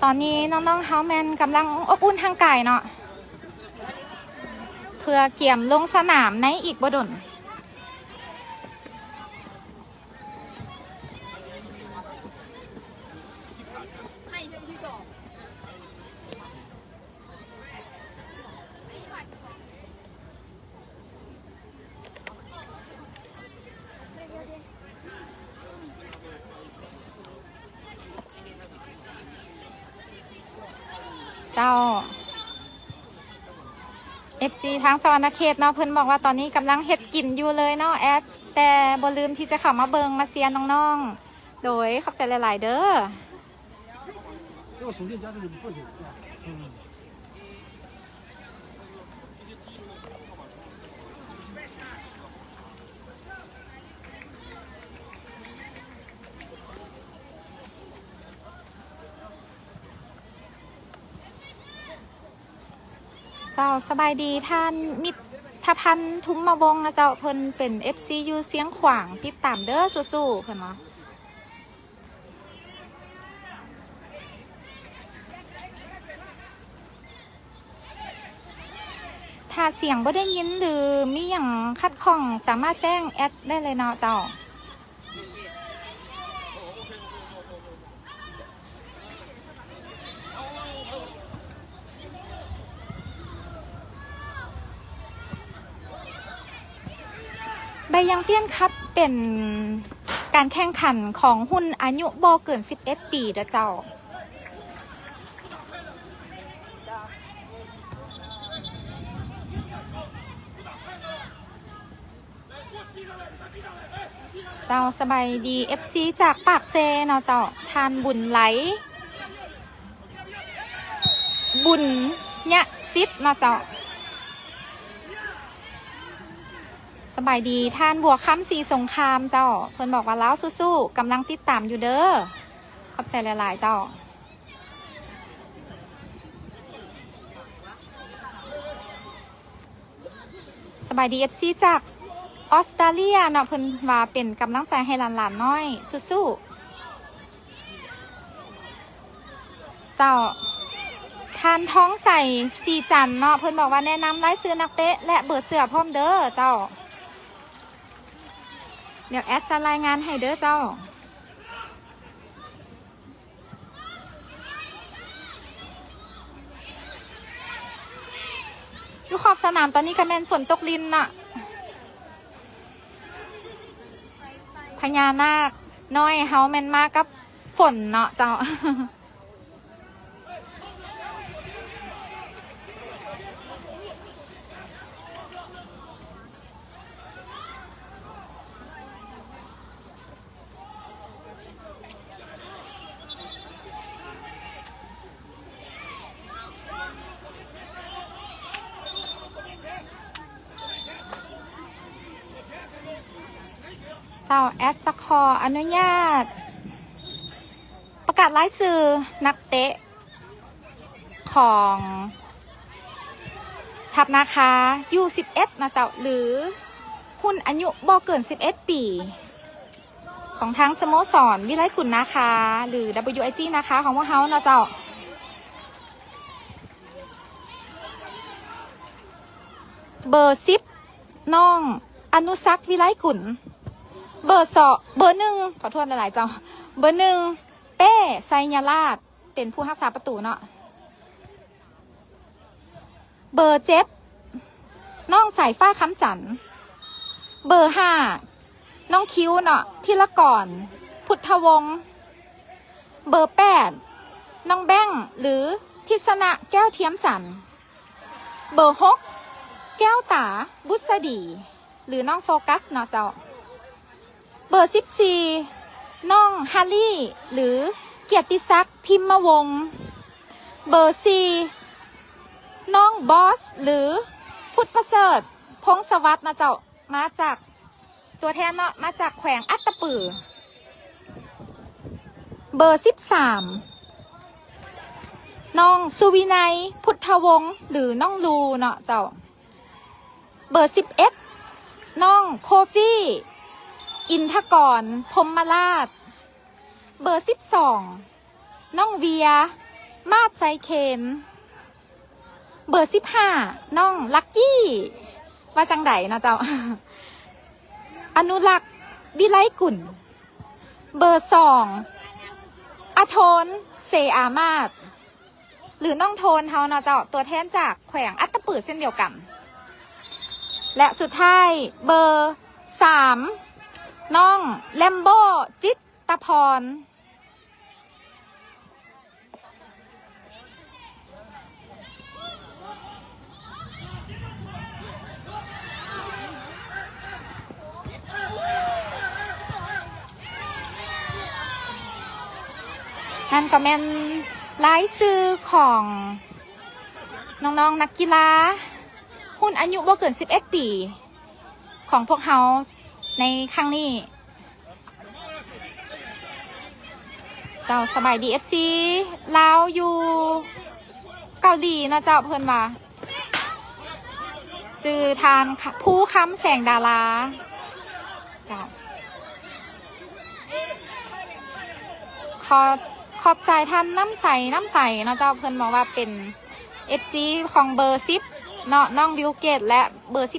ตอนนี้น้องๆเฮาแมนกำลังอบอุ่นทางกายเนาะเพื่อเกี่ยมลงสนามในอีกบ่ดนเจ้า FC ทางสวรรณเขตเนาะเพิ่นบอกว่าตอนนี้กำลังเฮ็ดกินอยู่เลยเนาะแอดแต่บ่ลืมที่จะเข้ามาเบิงมาเชียร์น้องๆโดยขอบใจหลายๆเด้อเจ้าสบายดีท่านมิตรพันธุ์ทุ้มมาวงนะเจ้าเพิ่นเป็น FC อยู่เสียงขวางติดตามเด้อสู้ๆเพิ่นเนาะถ้าเสียงบ่ได้ยินหรือมีหยังขัดข้องสามารถแจ้งแอดได้เลยเนาะเจ้าใบยังเตี้ยนครับเป็นการแข่งขันของหุ้นอายุบ่เกิน11 ปีเด้อเจ้าเจ้าสบายดี FC จากปากเซเนาะเจ้าทานบุญไหลบุญยะซิดเนาะเจ้าสบายดีท่านบัวค่ำสีสงครามเจ้าเพิ่นบอกว่าแล้วสู้ๆกำลังติดตามอยู่เด้อขอบใจหลายๆเจ้าสบายดี FC จากออสเตรเลียเนาะเพิ่นว่าเป็นกำลังใจให้หลานๆน้อยสู้ๆเจ้าทานท้องใส่สีจันเนาะเพิ่นบอกว่าแนะนำรายชื่อนักเตะและเบอร์เสื้อพร้อมเด้อเจ้าเดี๋ยวแอดจะรายงานให้เด้อเจ้าอยู่ขอบสนามตอนนี้ก็แม่นฝนตกลินน่ะพญานาคน้อยเฮาแม่นมากับฝนเนาะเจ้าเจ้าแอดจะขออนุญาตประกาศรายชื่อนักเตะของทัพนาคาU11นะเจ้าหรือหุ้นอายุบ่เกิน11 ปีของทางสโมสรวิไลกุลนาคาหรือ WIG นะคะของพวกเขานะเจ้าเบอร์10น้องอนุสักวิไลกุลเบอร์1ขอโทษหลายๆเจ้าเบอร์1เป้ไซญาลาดเป็นผู้รักษาประตูเนาะเบอร์7น้องสายฟ้าค้ำจันเบอร์5น้องคิ้วเนาะธีรกรพุทธวงศ์เบอร์8น้องแบ้งหรือทิศนะแก้วเทียมจันเบอร์6แก้วตาบุษดีหรือน้องโฟกัสเนาะเจ้าเบอร์14น้องฮารี่หรือเกียรติศักดิ์พิมพ์วงศ์เบอร์4น้องบอสหรือพุทธประเสริฐพงศวัฒน์นะเจ้ามาจากตัวแทนเนาะมาจากแขวงอัตตปือเบอร์13น้องสุวินัยพุทธวงศ์หรือน้องลูเนาะเจ้าเบอร์11น้องโคฟี่อินทกรพรหมราชเบอร์12น้องเวีย มาดไซเคนเบอร์15น้องลักกี้ว่าจังไดนะเจ้า อนุรักษ์วิไลกุลเบอร์2อโทนเซอามาดหรือน้องโทนเฮานะเจ้าตัวแทนจากแขวงอัตตปือเส้นเดียวกันและสุดท้ายเบอร์3น้องแลมโบจิตตพรนั่นก็แม่นรายชื่อของน้องๆนักกีฬารุ่นอายุบ่เกิน11 ปีของพวกเขาในครั้งนี้เจ้าสบายดี FC ลาวอยู่เกาหลีนะเจ้าเพื่อนว่าสื่อทานผู้คำแสงดาราเจ้าขอบใจท่านน้ำใสเนาะเจ้าเพื่อนบอกว่าเป็น FC ของเบอร์10เนาะน้องบิวเกตและเบอร์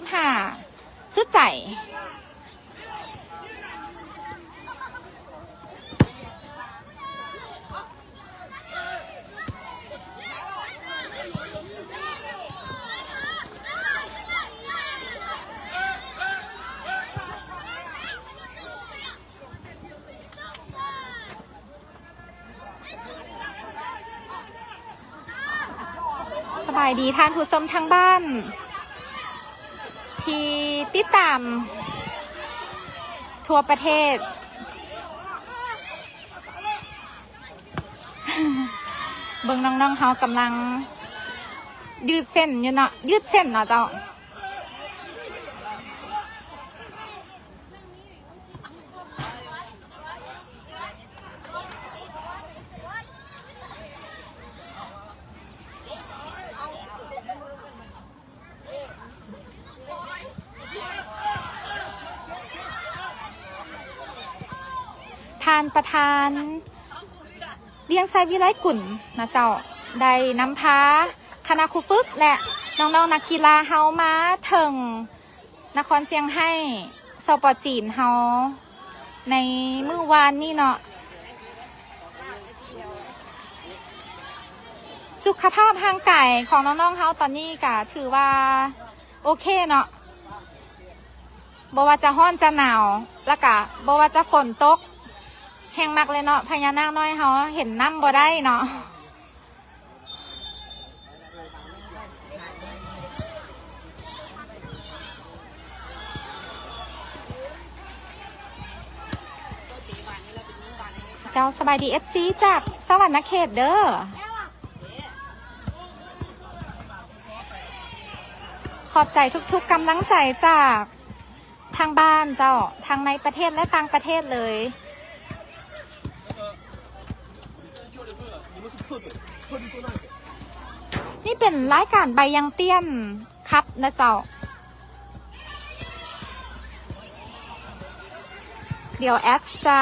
15สุดใจสบายดีท่านผู้ชมทางบ้านที่ติดตามทั่วประเทศ เบิ่งน้องๆเขากำลังยืดเส้นอยู่เนาะยืดเส้นเนาะเจ้าท่านประธานเวียงไซวิไลกุลนะเจ้าได้นำพาคณะครูฝึกและน้องๆนักกีฬาเฮามาถึงนครเซี่ยงไฮ้สปอจีนเฮาในมื้อวานนี่เนาะสุขภาพทางกายของน้องๆเฮาตอนนี้ก็ถือว่าโอเคเนาะบ่ว่าจะร้อนจะหนาวแล้วก็บ่ว่าจะฝนตกแห้งมากเลยเนาะพญานาคน้อยเขาเห็นน้ำบ่ได้เนาะเจ้าสบายดี FC จากสวรรค์เขตเด้อขอบใจทุกๆกำลังใจจากทางบ้านเจ้าทางในประเทศและต่างประเทศเลยนี่เป็นรายการใบยังเตี้ยนครับนะเจ้าเดี๋ยวแอดจะ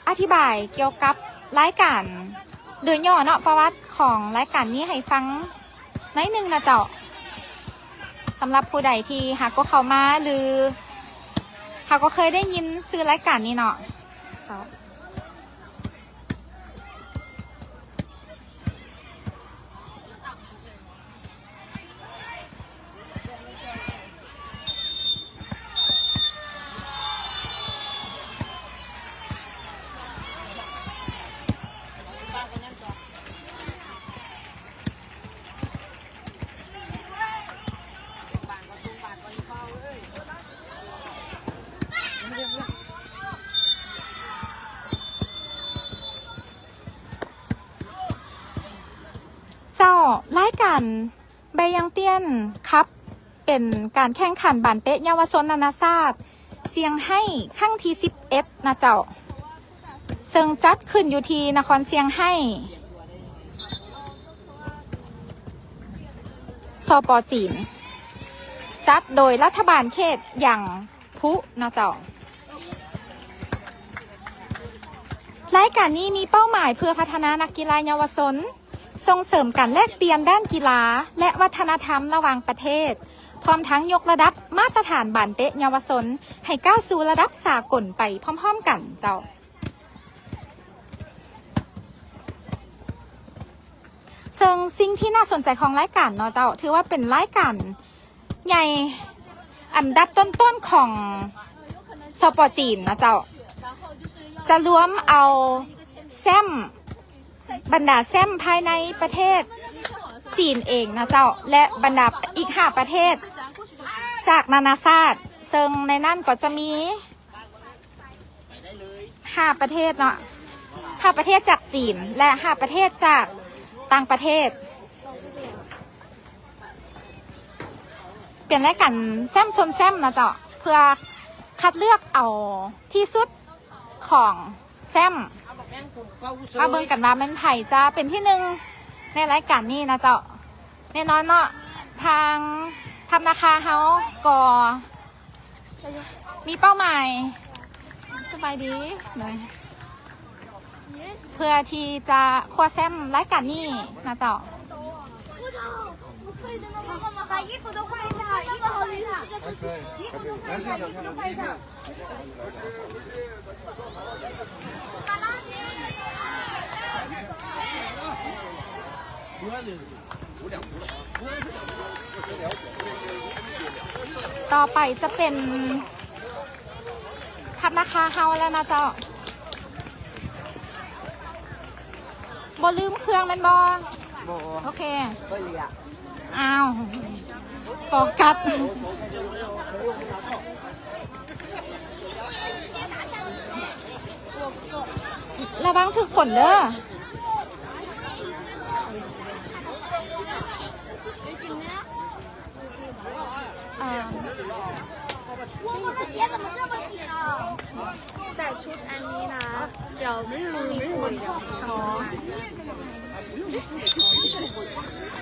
อธิบายเกี่ยวกับรายการโดยย่อเนาะประวัติของรายการนี้ให้ฟังนิดนึงนะเจ้าสำหรับผู้ใดที่หากก็เข้ามาหรือหากก็เคยได้ยินซื้อรายการนี้เนาะเจ้ารายการใบยังเตี้ยนครับเป็นการแข่งขันบานเตะเยาวชนนานาชาติเซี่ยงไฮ้ครั้งที่11นะเจ้าซึ่งจัดขึ้นอยู่ที่นครเซี่ยงไฮ้สป.จีนจัดโดยรัฐบาลเขตอย่างพุนะเจ้ารายการนี้มีเป้าหมายเพื่อพัฒนานักกีฬาเยาวชน ส่งเสริมการแลกเปลี่ยนด้านกีฬาและวัฒนธรรมระหว่างประเทศพร้อมทั้งยกระดับมาตรฐานบานเตะเยาวชนให้ก้าวสู่ระดับสากลไปพร้อมๆกันเจ้าซึ่งสิ่งที่น่าสนใจของรายการเนาะเจ้าถือว่าเป็นรายการใหญ่อันดับต้นๆของสปอร์ตจีนนะเจ้าจะรวมเอาแซมบรรดาแซมภายในประเทศจีนเองนะเจ้าและบรรดาอีก5ประเทศจากนานาชาติซึ่งในนั้นก็จะมี5ประเทศเนาะ5ประเทศจากจีนและ5ประเทศจากต่างประเทศเปลี่ยนรายการแซมซนแซมนะเจ้าเพื่อคัดเลือกเอาที่สุดของแซมมาเบิ่งกันว่าแม่นไผ่จะเป็นที่หนึ่งในรายการนี้นะเจ้าแน่นอนเนาะทางธนาคารเฮาก็มีเป้าหมายสบายดีหน่อยเพื่อที่จะคว้าแชมป์รายการนี้นะเจ้า把衣服都换一下，衣服好一下，衣服都换一下，衣服都换一下。ต่อไปจะเป็นธนาคารเฮาแล้วนะเจ้าบ่ลืมเครื่องแม่นบ่โอเคอ้าวโฟกัสระวังถึกฝนเด้อ我的鞋怎么这么紧啊？ใส่ชุดอันนี้นะ เดี๋ยวพรุ่งนี้คุยเดี๋ยวทำ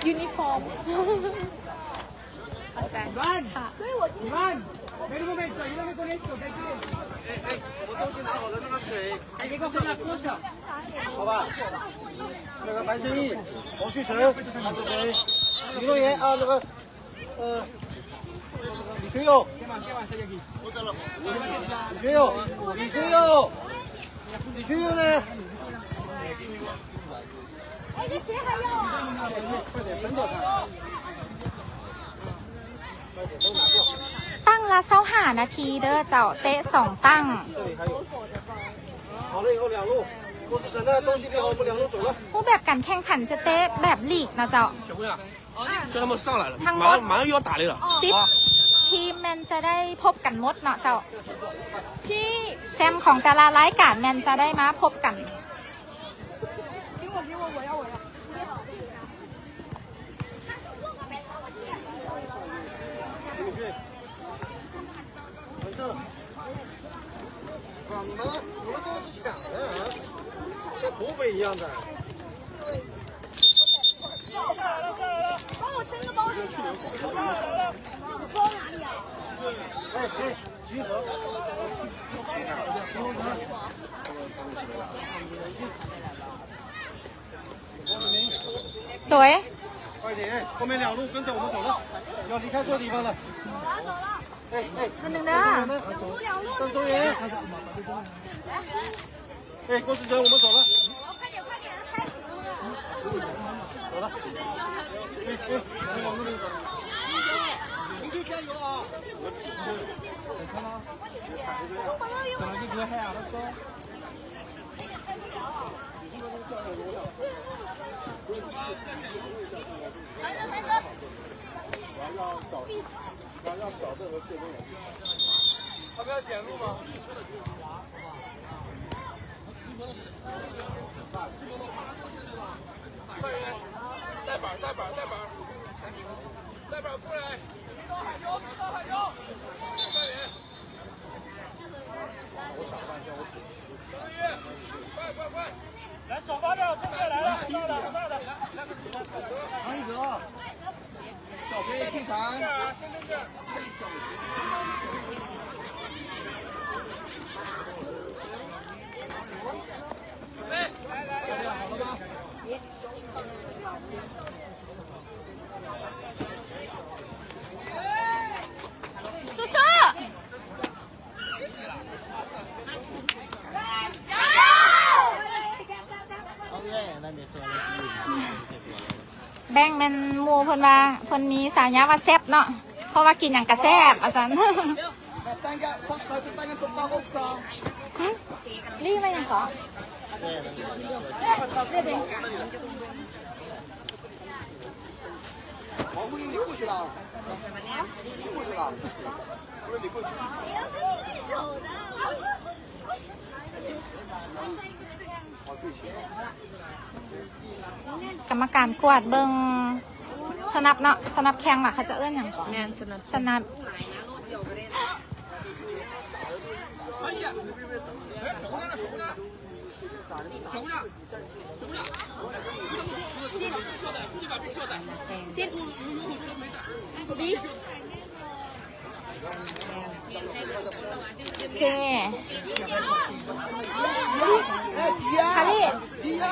ยูนิฟอร์มเข้าใจค่ะ我东西拿好了，那个水，一个分量多少？好吧。那个白生意、黄旭成、韩志飞、李龙岩啊，那个李学友，李学友，李学友，李学友呢？哎，这谁还要啊？快点分掉它。快点都拿掉。ตั้งละ25 นาทีเด้อเจ้าเตะ2ตั้ง这里还有。好了以后两路，郭子成的东西练好，我们两路走了。รูปแบบการแข่งขันจะเตะแบบลีกนะเจ้า小姑娘，叫他们上来了，汤锅马上又要打雷了。10ทีมแมนจะได้พบกันหมดเนาะเจ้าพี่แซมของแต่ละรายการแมนจะได้มาพบกัน文正，啊，你们都是抢的啊，像土匪一样的。帮我称个包。包哪里啊？哎，集合。โดย快点，后面两路跟着我们走了，要离开这地方了。走了。哎哎，มันหนึ่งเด้อ郑中原，哎，郭志成，我们走了。快点快点，开始了。走了。哎哎，往那边走。明天加油啊！抬着抬着。要小镇和谢东人。他不要检录吗？快点，带板带板带板，带板过来！知道海牛，知道海牛，快点！张宇，快快快！来手发掉，这边来了，大的大的，来个主持人，唐一哲，小飞进场。แบ่งแม่นหมู่เพิ่นว่าเพิ่นมีสาวยาว่าแซ่บเนาะเพราะว่ากินหยังก็แซ่บอาซัน รีบมายังขอ 王不英，你过去了？你过去了？不是你过去。你要跟对手的，不是。 กรรมการกวาดเบิงสนับเนาะสนับแข่งล่ะเขาจะเอื้อนอย่างก่อน แมนสนับ สนับ 可以，哎，手呢？手呢？手呢？手呢？必须的，必须的。 จิ้นบีโอเคคารี่ 第一啊！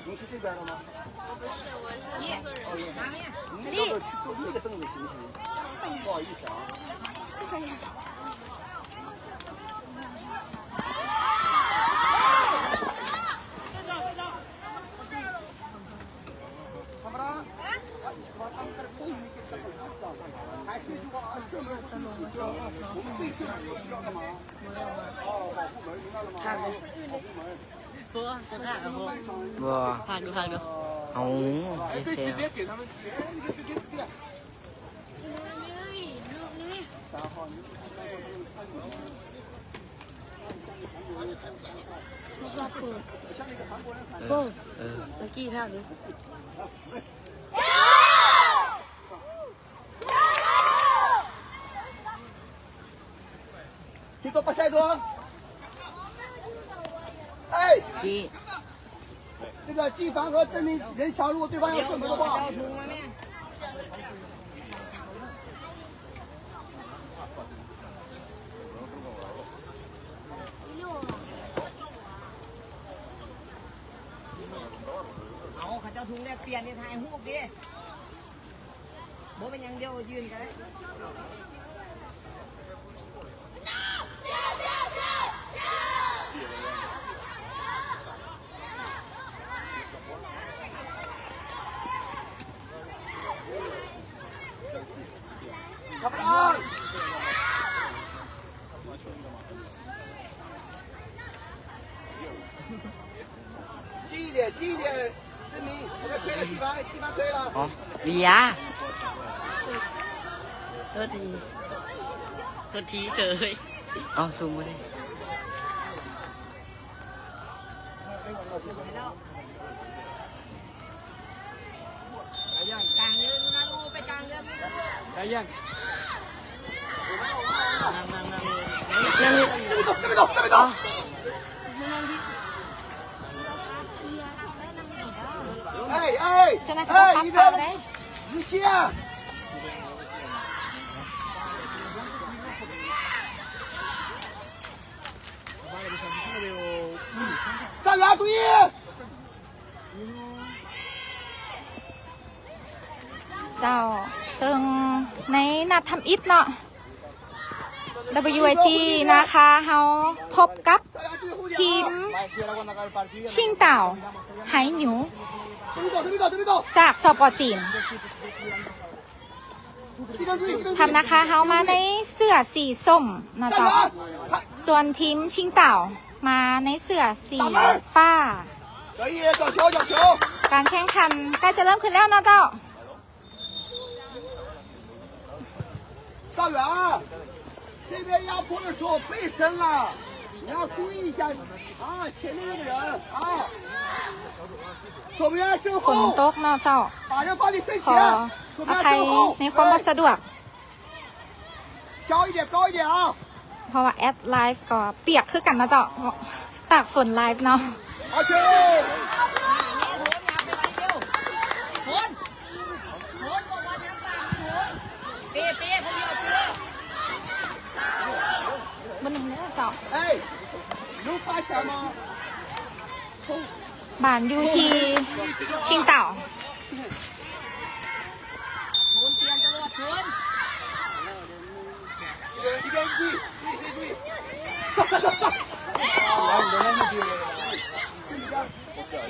您是这边的吗？你那个去坐那个凳子行不行？不好意思啊。看不到？还是一句话啊，正门真的我们对社有需要干嘛？哦，保护门，明白了吗？保护门。 บัวจะได้เหรอบัว บัว พาดูพาดู เอา 哎，这直接给他们。3号，你เออ เมื่อกี้ท่าดู 听到巴塞多？哎， จี้ 那个技防和证明人墙，如果对方要射门的话，เอาเขาเจ้าทุงแลกเปลี่ยนในถ่ายรูปดิบ่เป็นอย่างเดียวยืนกัน 看不到。近一点，近一点，证明我们推了技防，技防推了。 อ๋อเบียร์ โทษทีโทษทีเฉย เอาซูมไปเลย กลางเดินนะลูกไปกลางเดิน 来燕。那边走，那边走，那边走。哎哎 ฉะนั้นเขา 哎， พับ 一 เข่า 个 ได้ 直线。上员注意！ เจ้าซึ่งในนัดทำอิฐเนาะ WIG นะคะเขาพบกับ 上员注意后点 ทีม 啊！ ชิงเต่าไหหนิว 这边走，这边走，这边走。 จากสปจีน 地正注意，地正注意。 ทำนะคะเขามาในเสื้อสีส้มนะ 上 จ๊ะ 员， ส่วนทีมชิงเต่ามาในเสื้อสีฟ้า 可以，角球，角球。 การแข่งขันใกล้จะเริ่มขึ้นแล้วนะเจ้า 上员，这边压迫的时候背身了，你要注意一下啊，前面那个人啊，守门员身 ฝน 后， ตกเนาะเจ้า 把人放你身 ขอ 前，守 อ 门员 ภัย 身后 ในความบ่สะดวก 小一点，高一点啊！ เพราะว่าแอดไลฟ์ก็เปียกคือกันนะเจ้าตากฝนไลฟ์เนาะ 好球！ เป๊ะเป๊ะพวกเราเป๊ะ บนหนึ่งเนื้อเจ้า 哎， บ้านอยู่ที่ชิงเต่า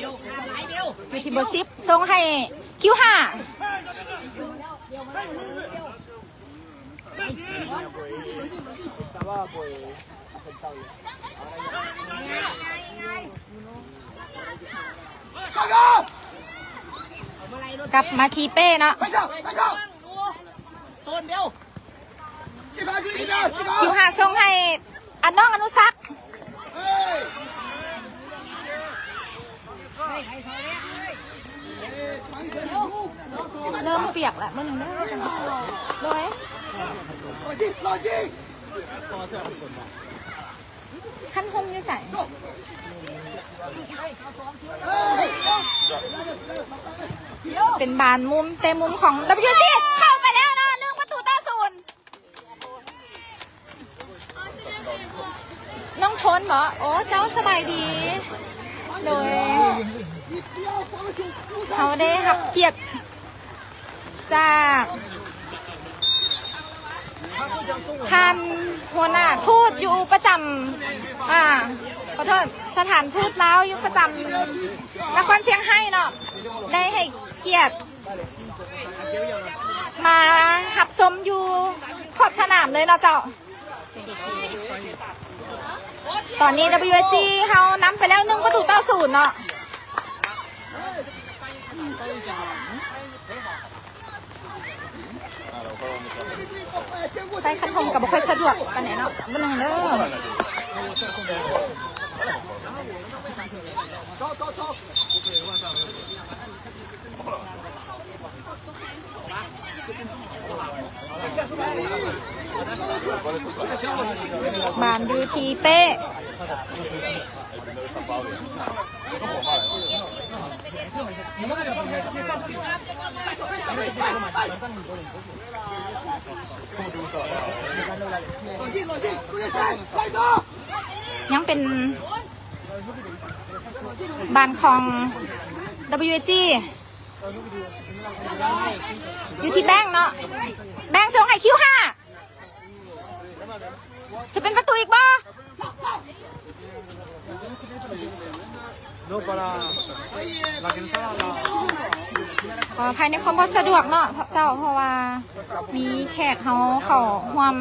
อยู่ที่เบอร์10ส่งให้คิว5กลับมาทีเป้เนาะคิว5ส่งให้น้องอนุสักษ์เริ่มเปียกแล้วเมื่อหนึ่งเริ่มกันโดยขั้นคมอยู่ใส่เป็นบานมุมเต็มมุมของ WG เข้าไปแล้วนะ1-0น้องทนเหรอโอ้เจ้าสบายดีโดยเขาได้รับเกียรติจากท่านหัวหน้าทูตอยู่ประจำขอโทษสถานทูตลาวอยู่ประจำนครเชียงไฮ้เนาะได้ให้เกียรติมาหับชมอยู่ขอบสนามเลยเนาะเจ้าตอนนี้ WG เขานำไปแล้ว1-0เนาะใส่คันธงกับบุคคลสะดวกปานไหนเนาะบ้านหนึ่งเด้อบานดูทีเป้ยังเป็นบานของ WG อยู่ที่แบงค์เนาะแบงค์ส่งให้คิว5จะเป็นประตูอีกบ่ภายในความสะดวกเนาะเจ้าเพราะว่ามีแขกเขาร่วม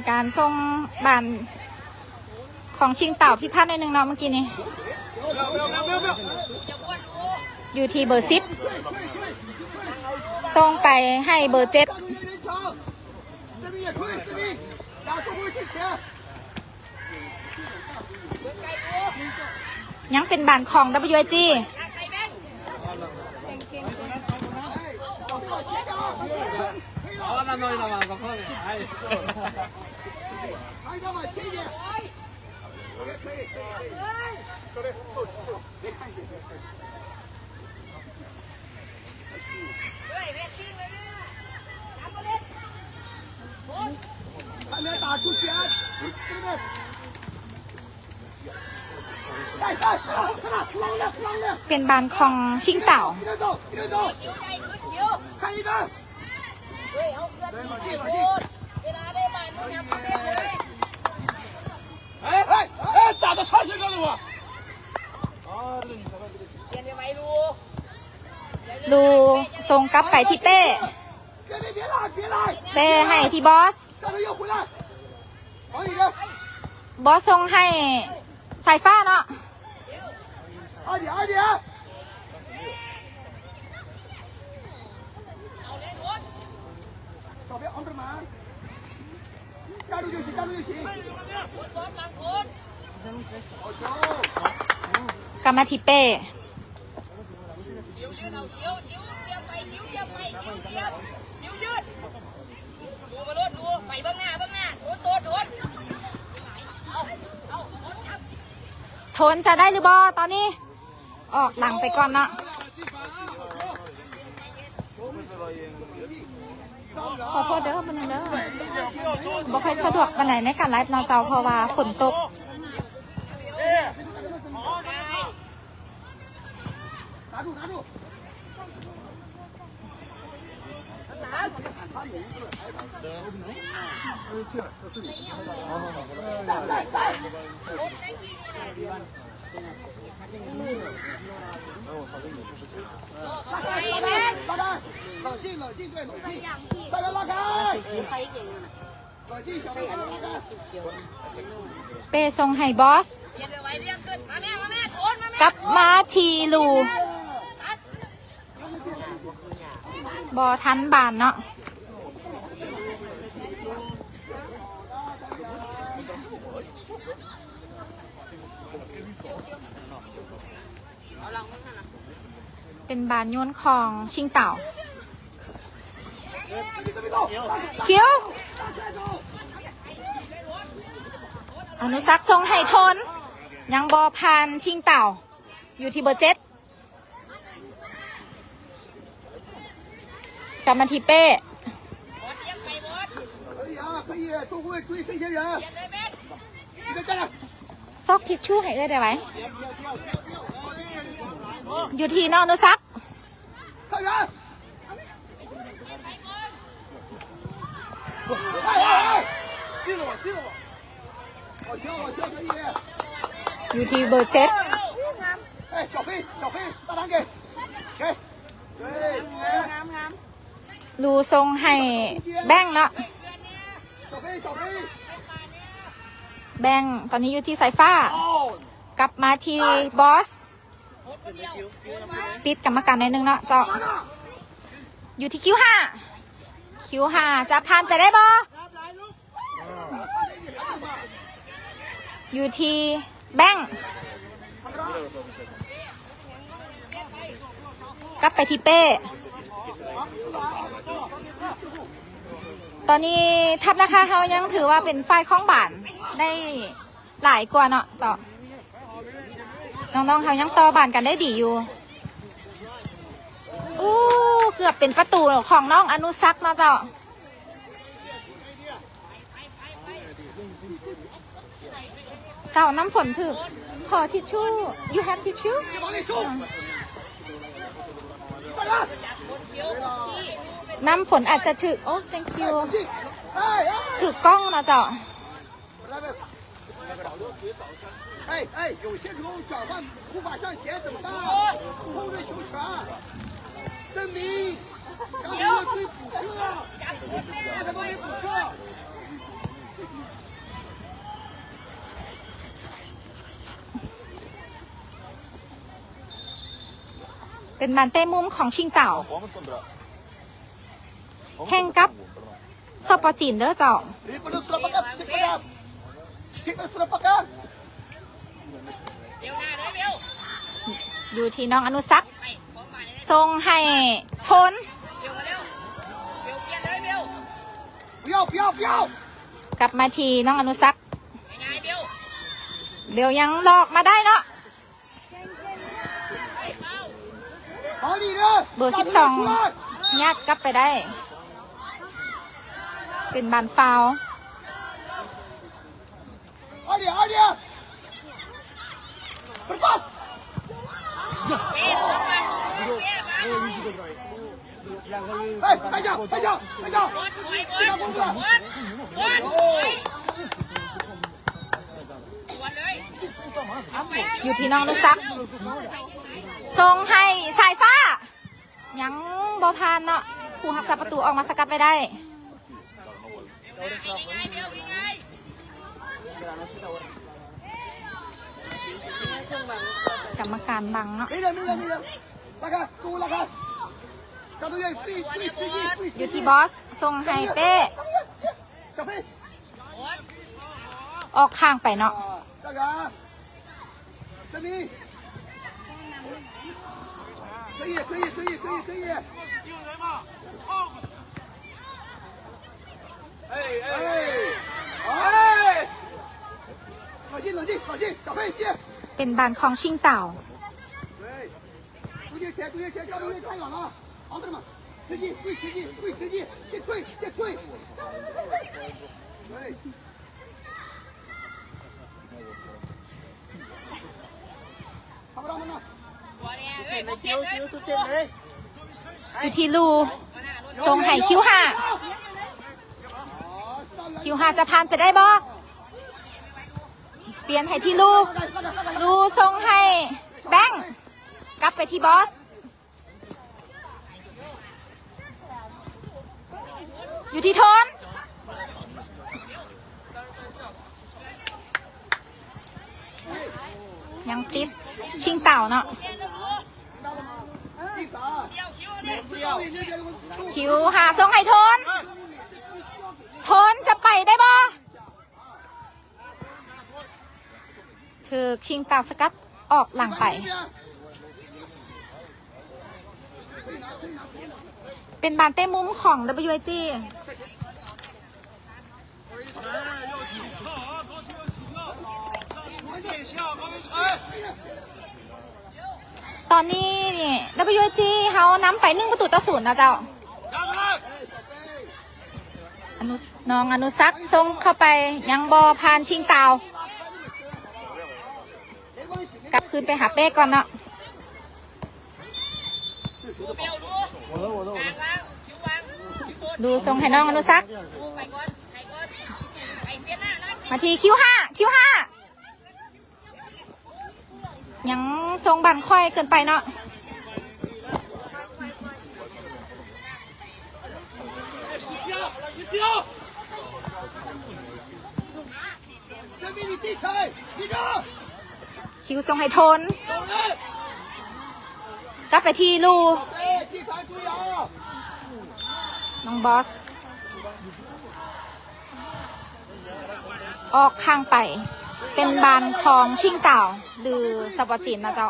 การส่งบานของชิงเต่าพิพัฒน์ในหนึ่งเนาะเมื่อกี้นี้อยู่ที่เบอร์10ส่งไปให้เบอร์7ยังเป็นบานของ WG เป็นบานของชิงเต่า打到长线上了我。ดูส่งกลับไปที่เป้เป้ให้ที่บอสส่งให้สายฟ้าเนาะกลับมาที่เป้ทนจะได้หรือบอตอนนี้ออกหลังไปก่อนเนาะขอโทษเด้อมันเด้อ บ่ค่อยสะดวกปานไหนในการไลฟ์เนาะเจ้าเพราะว่าฝนตก拿住拿住。拉开，拉开，冷静，冷静，对，冷静，大家拉开，冷静，小朋友拉开。 เปส่งให้บอส กลับมาทีลูบอทันบานเนาะเป็นบานโยนของชิงเต่าเขียวอนุสักทรงไห่ทนยังบอพันชิงเต่าอยู่ที่เบอร์7กลับมาที่เป้可以，中后卫追谁先人？你再站着。 ซอกทิชชู่ให้ได้ไหมอยู่ที่น้องอนุสัก看人。进了我，进了我。好球，好球，可以。 อยู่ที่เบอร์7哎，小飞，小飞，大胆给，给，对， รูทรงให้แบงค์เนาะ 小飞，小飞， แบงค์ตอนนี้อยู่ที่สายฟ้า 哦， กลับมาที่บอส ติดกรรมการในอยนึงเนาะเจ้าอยู่ที่คิว5จะผ่านไปได้บ่อยู่ที่แบงค์กลับไปที่เป้ตอนนี้ทัพนะคะเขายังถือว่าเป็นฝ่ายข้องบานได้หลายกว่าเนาะเจ้าน้องๆเขายังต่อบานกันได้ดีอยู่โอ้เกือบเป็นประตูของน้องอนุสักมาเจ้าเจ้าน้ำฝนถือขอทิชชู่ you have tissue 往里送。 น้ำฝนอาจจะถือโอ้ thank you 哎哎。 ถือกล้องนะเจ้า 哎哎，有些时候脚腕无法向前怎么办？后卫球权，证明刚才要追补射，刚才都没补射。 เป็นบานเต้มุมของชิงเต่าแข่งกับสปอจีนเด้อเจ้า Daripada Surabaya, kita Surabaya. อยู่ที่น้องอนุสักทรงให้ทน 不要不要不要！ กลับมาที่น้องอนุสักเบลยังหลอกมาได้เนาะ 好你的， เบอร์12ยัดกลับไปได้ เป็นบานฟาวล์ 二点二点，不是 pass。哎，抬脚抬脚抬脚，这个公子。哦。 อยู่ที่น้องอนุสักทรงให้สายฟ้า ยังบอพานเนาะผู้หักษาประตูออกมาสกัดไปได้ กรรมการบังเนาะ 没人没人没人，拉开，中路拉开，张东岳最实际最 อยู่ 实际 ที่。บอสทรงให้เป้ 小飞， ออกข้างไปเนาะ 站岗，证明。可以可以可以可以可以。哎哎哎，好，哎！冷静冷静冷静，小飞接。 เป็นบานของชิงเต่า 对，注意前，注意前，张东岳太远了，好的嘛。吃鸡，会吃鸡，会吃鸡，别退，别退。对。看不到吗？ อยู่ที่รูทรงไห่คิ้วห้าคิ้วห้าจะผ่านไปได้บ่เปลี่ยนให้ที่รูทรงให้แบงค์กลับไปที่บอสอยู่ที่โทนยังติดชิงเต่าเนาะคิวหาทรงไห้โทนโทนจะไปได้บ่ถือชิงเต่าสกัดออกหลังไปเป็นบานเต้มุ้มของ WG ตอนนี้นี่ WG เขานำไป1-0นะเจ้าน้องอนุสักดิ์ส่งเข้าไปยังบอผ่านชิงเตากลับคืนไปหาเป้ก่อนเนาะดูส่งให้น้องอนุสักดิ์มาทีคิวห้ายังทรงบันค่อยเกินไปเนาะคิวทรงให้ทนกลับไปที่ลูน้องบอสออกข้างไปเป็นบานของชิงเต่าหรือสปอร์จินนะเจ้า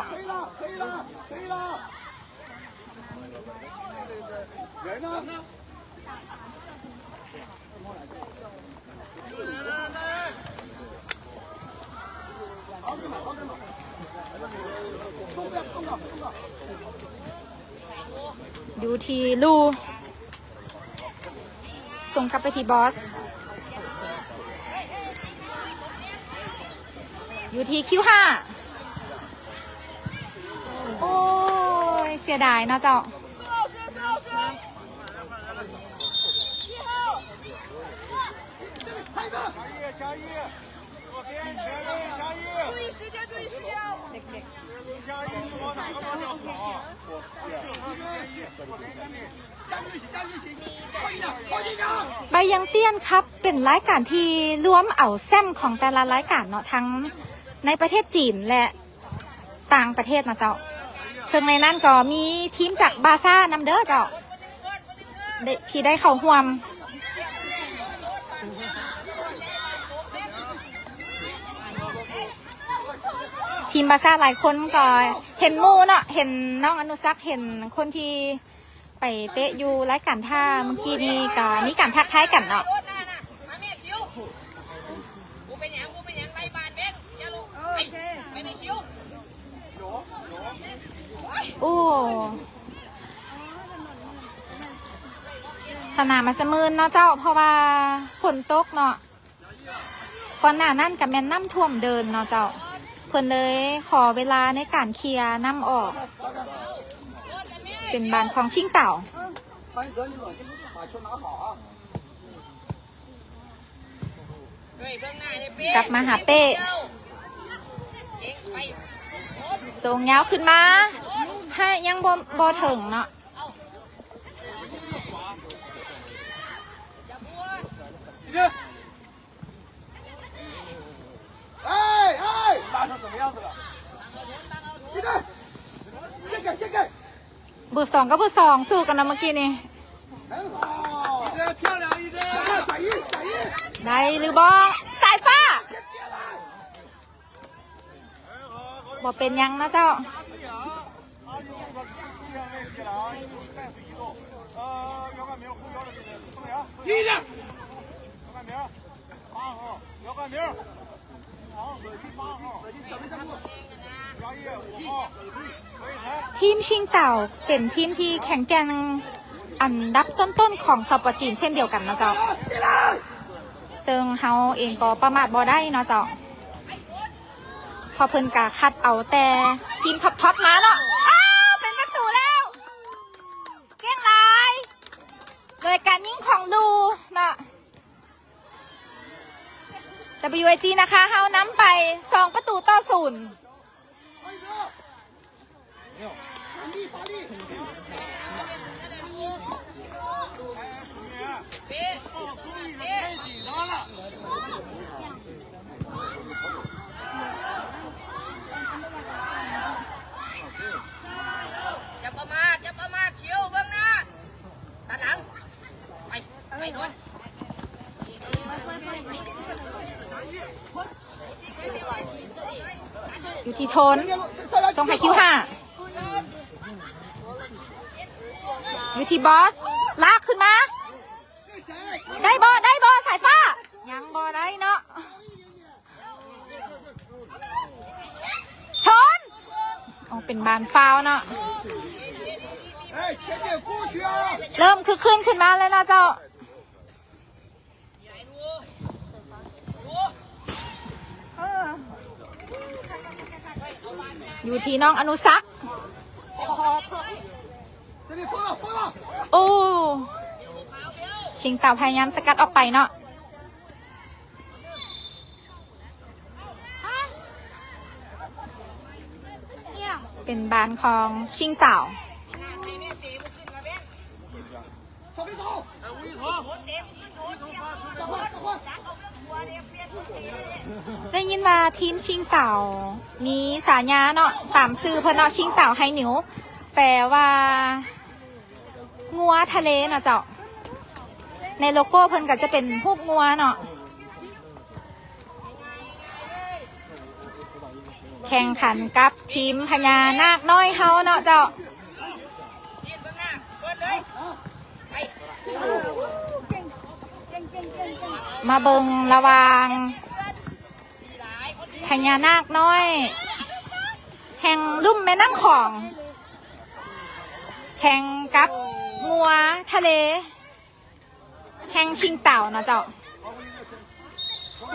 ดูทีลูส่งกลับไปที่บอสอยู่ที่คิวห้าโอ้ยเสียดายนะเจ้าใบยังเตี้ยนครับเป็นรายการที่รวมเอาแซมของแต่ละรายการเนาะทั้งในประเทศจีนและต่างประเทศนะเจ้าซึ่งในนั้นก็มีทีมจากบาซ่านำเด้อเจ้าที่ได้เข้าร่วมทีมบาซ่าหลายคนก็เห็นมูเนาะเห็นน้องอนุสักษ์เห็นคนที่ไปเตะอยู่รายการท่าเมื่อกี้นี้ก็มีการทักทายกันเนาะโอ้สนามมันจะมืนเนาะเจ้าเพราะว่าฝนตกเนาะก่อนหน้านั้นกับแม่น้ำท่วมเดินเนาะเจ้าเพิ่นเลยขอเวลาในการเคลียร์น้ำออกเป็นบานของชิงเต่ากลับมาหาเป้ส่งยาวขึ้นมาให้ยังบอถึงเนาะเบอร์ 2กับเบอร์ 2สู้กันนะเมื่อกี้นี่ได้หรือบอสายฟ้าบอเป็นยังนะเจ้าทีมชิงเต่าเป็นทีมที่แข็งแกร่ง อันดับต้นๆของสปจีนเช่นเดียวกันนะเจ้าซึ่งเฮาเองก็ประมาทบ่ได้เนาะเจ้าพอเพิ่นกะคัดเอาแต่ทีมท็อปมาเนาะอ้าวเป็นประตูแล้วเก่งหลายโดยการยิงของลูเนาะ WAG นะคะเฮานำไป2 ประตูต่อ 0อย่าประมาทอย่าประมาทเชียวเบื้องหน้าตัดหลังไปโดน อยู่ที่โทนส่งให้คิว5อยู่ที่บอสลากขึ้นมาได้บอสายฟ้ายังบอได้เนาะโทนโอ้เป็นบานฟาวเนาะเริ่มคือขึ้นมาเลยนะเจ้าอยู่ที่น้องอนุสักโอ้ชิงเต่าพยายามสกัดออกไปเนาะเป็นบานของชิงเต่าได้ยินว่าทีมชิงเต่ามีสาญาเนาะตามซื้อเพื่อนเนาะชิงเต่าไฮนิวแปลว่างัวทะเลเนาะเจ้าในโลโก้เพิ่นก็จะเป็นพวกงัวเนาะแข่งขันกับทีมพญานาคน้อยเฮาเนาะเจ้ามาเบิงระวางพญานาคน้อยแห่งลุ่มแม่น้ำของแข่งกับงัวทะเลแห่งชิงเต่าเนาะเจ้า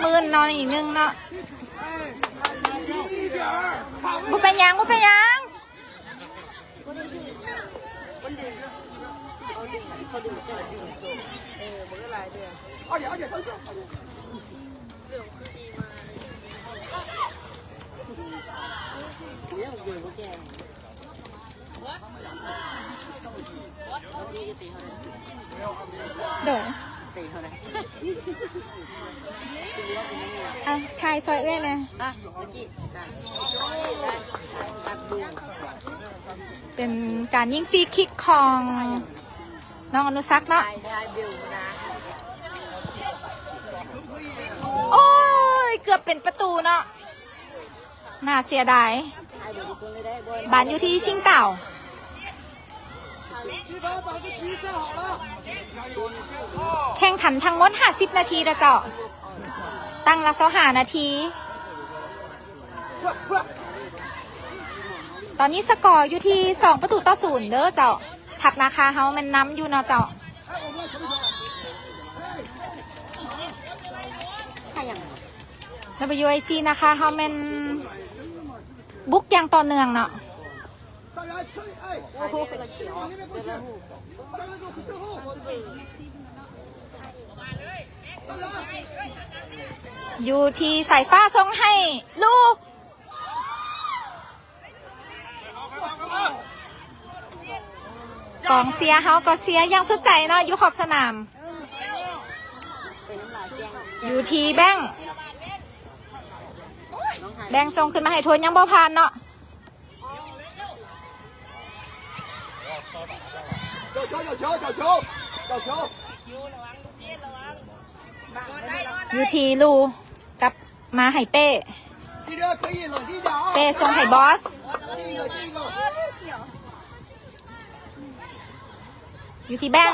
มืนนอนอีกนึงเนาะบุเป็นยังเดี๋ยวทายซอยเล่นเลยเป็นการยิงฟรีคิกของน้องอนุสักเนาะโอ้ยเกือบเป็นประตูเนาะน่าเสียดายบานอยู่ที่ชิงเต่าแข่งขันทั้งหมด50 นาทีนะเจ้าตั้งละ25 นาทีตอนนี้สกอร์อยู่ที่2 ประตูต่อ 0เด้อเจ้าถักนาคาเฮามันน้ำอยู่เนาะเจ้าWAG นะคะเฮามันบุกอย่างต่อเนื่องเนาะอยู่ที่สายฟ้าส่งให้ลูกกองเสียเฮาก็เสียอย่างสุดใจเนาะอยู่ขอบสนามอยู่ที่แบงส่งขึ้นมาให้ทวนยังบ่ผ่านเนาะอยู่ที่ลูกับมาให้เป้ส่งให้บอสอยู่ที่แบง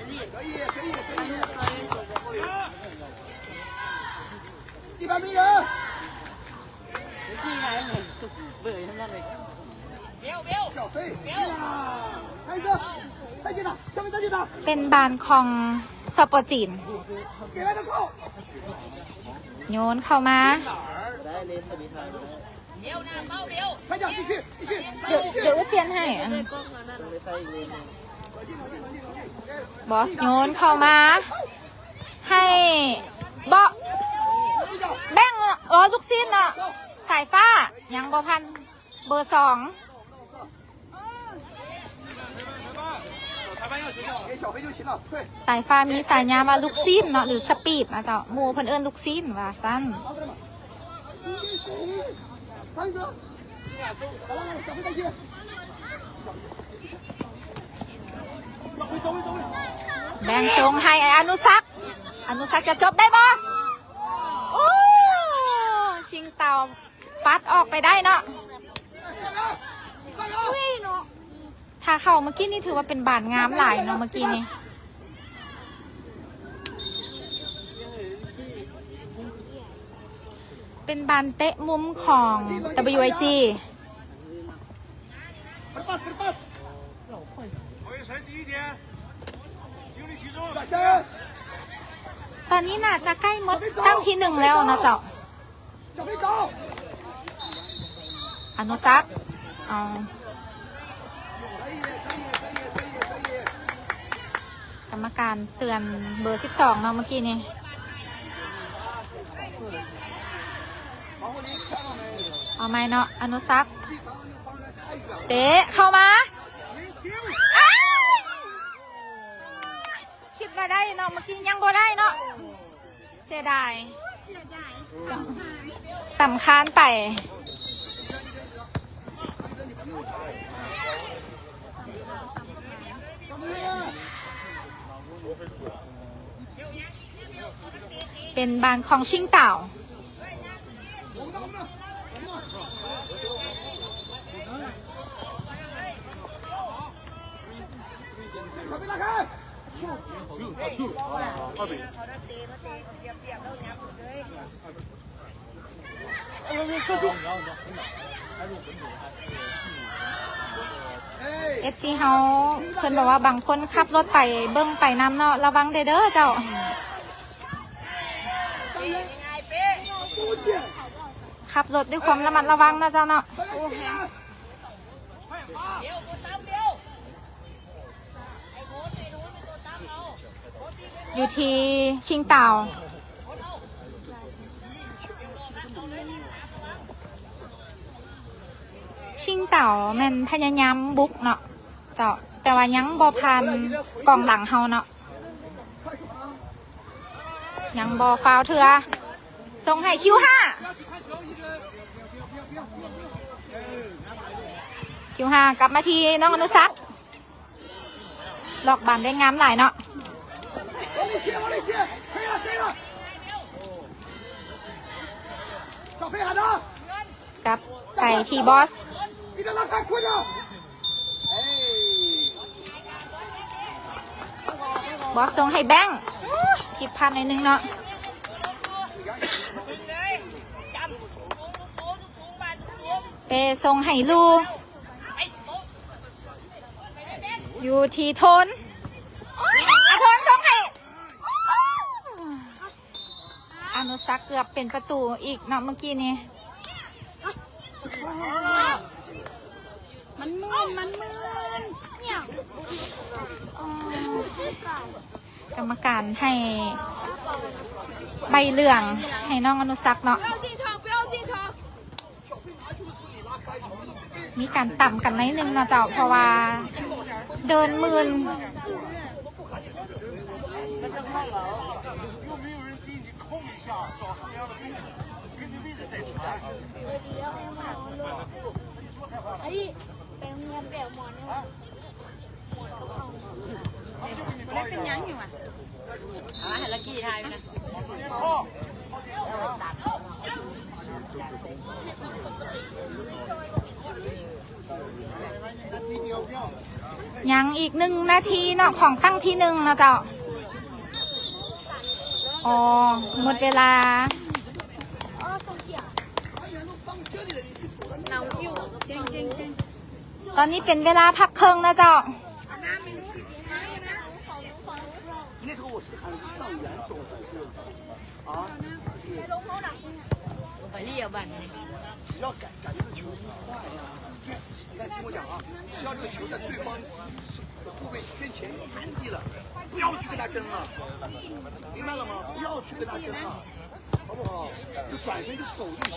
可以，可以，可以。地板没人。小飞，开一个，再见了，下面再见了， เป็นบานของสปอร์จีน 给来的扣。 โยนเข้ามา 快点，继续，继续， เดี๋ยวเทียนให้บอสโยนเข้ามา ให้เบาะแบ่งลูกสิ้นเนาะสายฟ้ายังบอพันเบอร์ 2给小飞就行了，对。 สายฟ้ามีสายยามาลูกสิ้นเนาะหรือสปีดนะเจ้าหมูเพิ่นเอิ้นลูกสิ้นว่าสั้น 翻一个，来来来，小飞再见。走位，走位。 แบ่งทรงให้อนุสักษ์จะจบได้บ่โอ้ชิงเต่าปัดออกไปได้เนาะถ้าเข้าเมื่อกี้นี่ถือว่าเป็นบานงามหลายเนาะเมื่อกี้นี้เป็นบานเตะมุมของ WIG ตอนนี้น่าจะใกล้หมดตั้งที่ 1แล้วนะเจ้าอนุสักษ์กรรมการเตือนเบอร์ 12เนาะเมื่อกี้นี้เอาไหมเนาะอนุสักษ์เตะเข้ามาคิดมาได้เนาะเมื่อกี้ยังบ่ได้เนาะเสียดายต่ำค้านไปเป็นบานของชิงเต่าFC เฮาเพิ่นบอกว่าบางคนขับรถไปเบิ้งไปน้ำเนาะระวังเด้อเจ้าขับรถด้วยความระมัดระวังนะเจ้าเนาะอยู่ที่ชิงเต่าชิงเต่าแมันพยายามบุกเนาะเจ้าแต่ว่ายังบอพันกองหลังเฮาเนาะยังบอฟาวเถื่อส่งให้คิว5กลับมาทีน้องอนุสักษ์หลอกบานได้งามหลายเนาะกลับไปที่บอสส่งให้แบงค์ผิดพลาดหน่อยนึงเนาะเปส่งให้ลูอยู่ที่ทนทนส่งให้อนุสักษ์เกือบเป็นประตูอีกเนาะเมื่อกี้นี้มันมืนเนี่ย กรรมการให้ใบเหลืองให้น้องอนุสักษ์เนาะมีการต่ำกันนิดนึงเนาะเจ้าเพราะว่าเดินมืนเป็นยังอยู่อ่ะให้ละกี่ทายนะ ยังอีก1 นาทีเนาะของตั้งที่1นะเจ้าอ๋อหมดเวลา ตอนนี้เป็นเวลาพักเครื่องนะเจ้า 那时候我是喊上元总算是啊，ไปเรียบันเลย 只要感觉这球快呀，你看听我讲啊，只要这个球在对方后卫身前弹地了，不要去跟他争了，明白了吗？不要去跟他争了，好不好？就转身就走就行，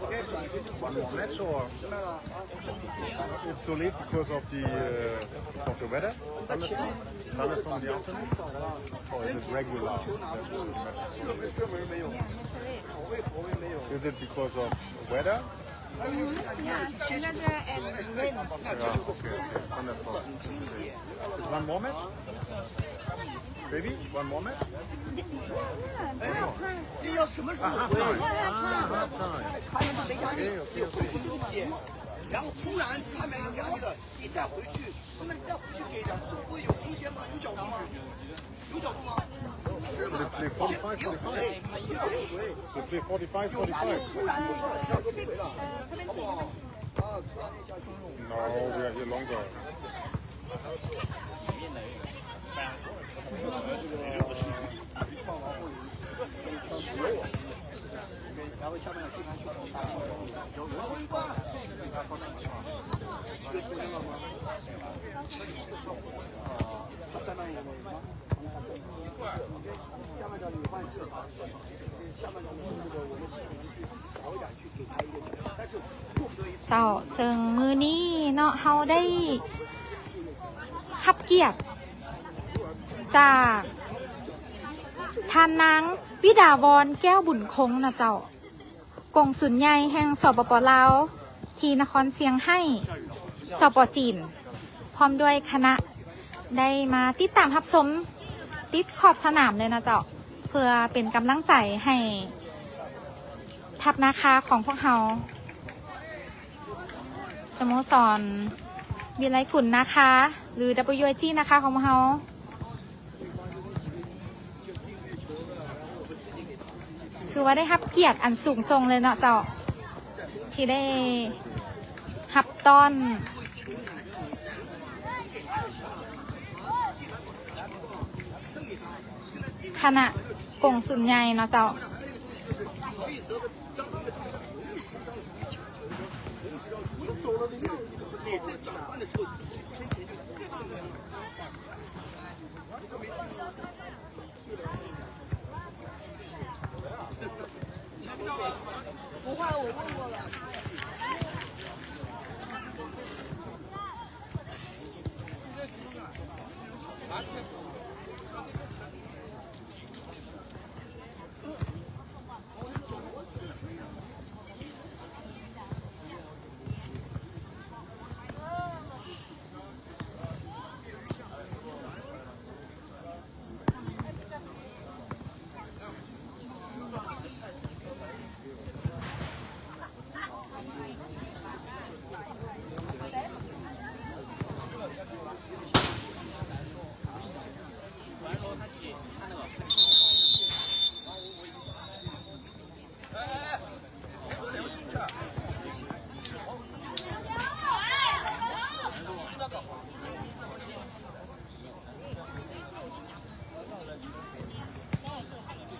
该转身就转就行， match or 明白了啊？ it's so late because of the weather? 在前面 Thunderstorm in the afternoon? 少了， Or is it regular? 球拿不住，射门没有，跑位没有。 Is it because of weather? 还有就是看你要去接球，那接球的时候 Thunderstorm. 冷静一点。 Is one more match? Baby, one more match? 哎，你要什么时候回？ Half time. 他们没压力，有回去一点，然后突然他们有压力了，你再回去，那么你再回去给两个中国有空间吗？有角度吗？有角度吗？是的， Play 45, 别回， 45. 别回， So play 45, 有压力 45. 突然就上下就回了，好不好？啊，突然一下就。 No, we are here longer. 然后下面经常去打球，有罗文冠，这知道吗？他3万元的吗？下面的你换季啊，下面的我们尽量去少一点去给他一个球，但是迫不得已。 เจ้าซึ่งมือนี้เนาะเฮาได้รับเกียรติจากท่านนางวิดาวรแก้วบุญคงนะเจ้ากงสุลใหญ่แห่งสปปลาวที่นครเซียงไฮ้สปจีนพร้อมด้วยคณะได้มาติดตามรับชมติดขอบสนามเลยนะเจ้าเพื่อเป็นกำลังใจให้ทัพนาคาของพวกเราสโมสรวิไลกุลนะคะ หรือ WIG นะคะของพวกเราคือว่าได้รับเกียรติอันสูงส่งเลยเนาะเจ้าที่ได้รับต้อนคณะกงสุลใหญ่เนาะเจ้า 每次转换的时候，身前就不会，我问过了。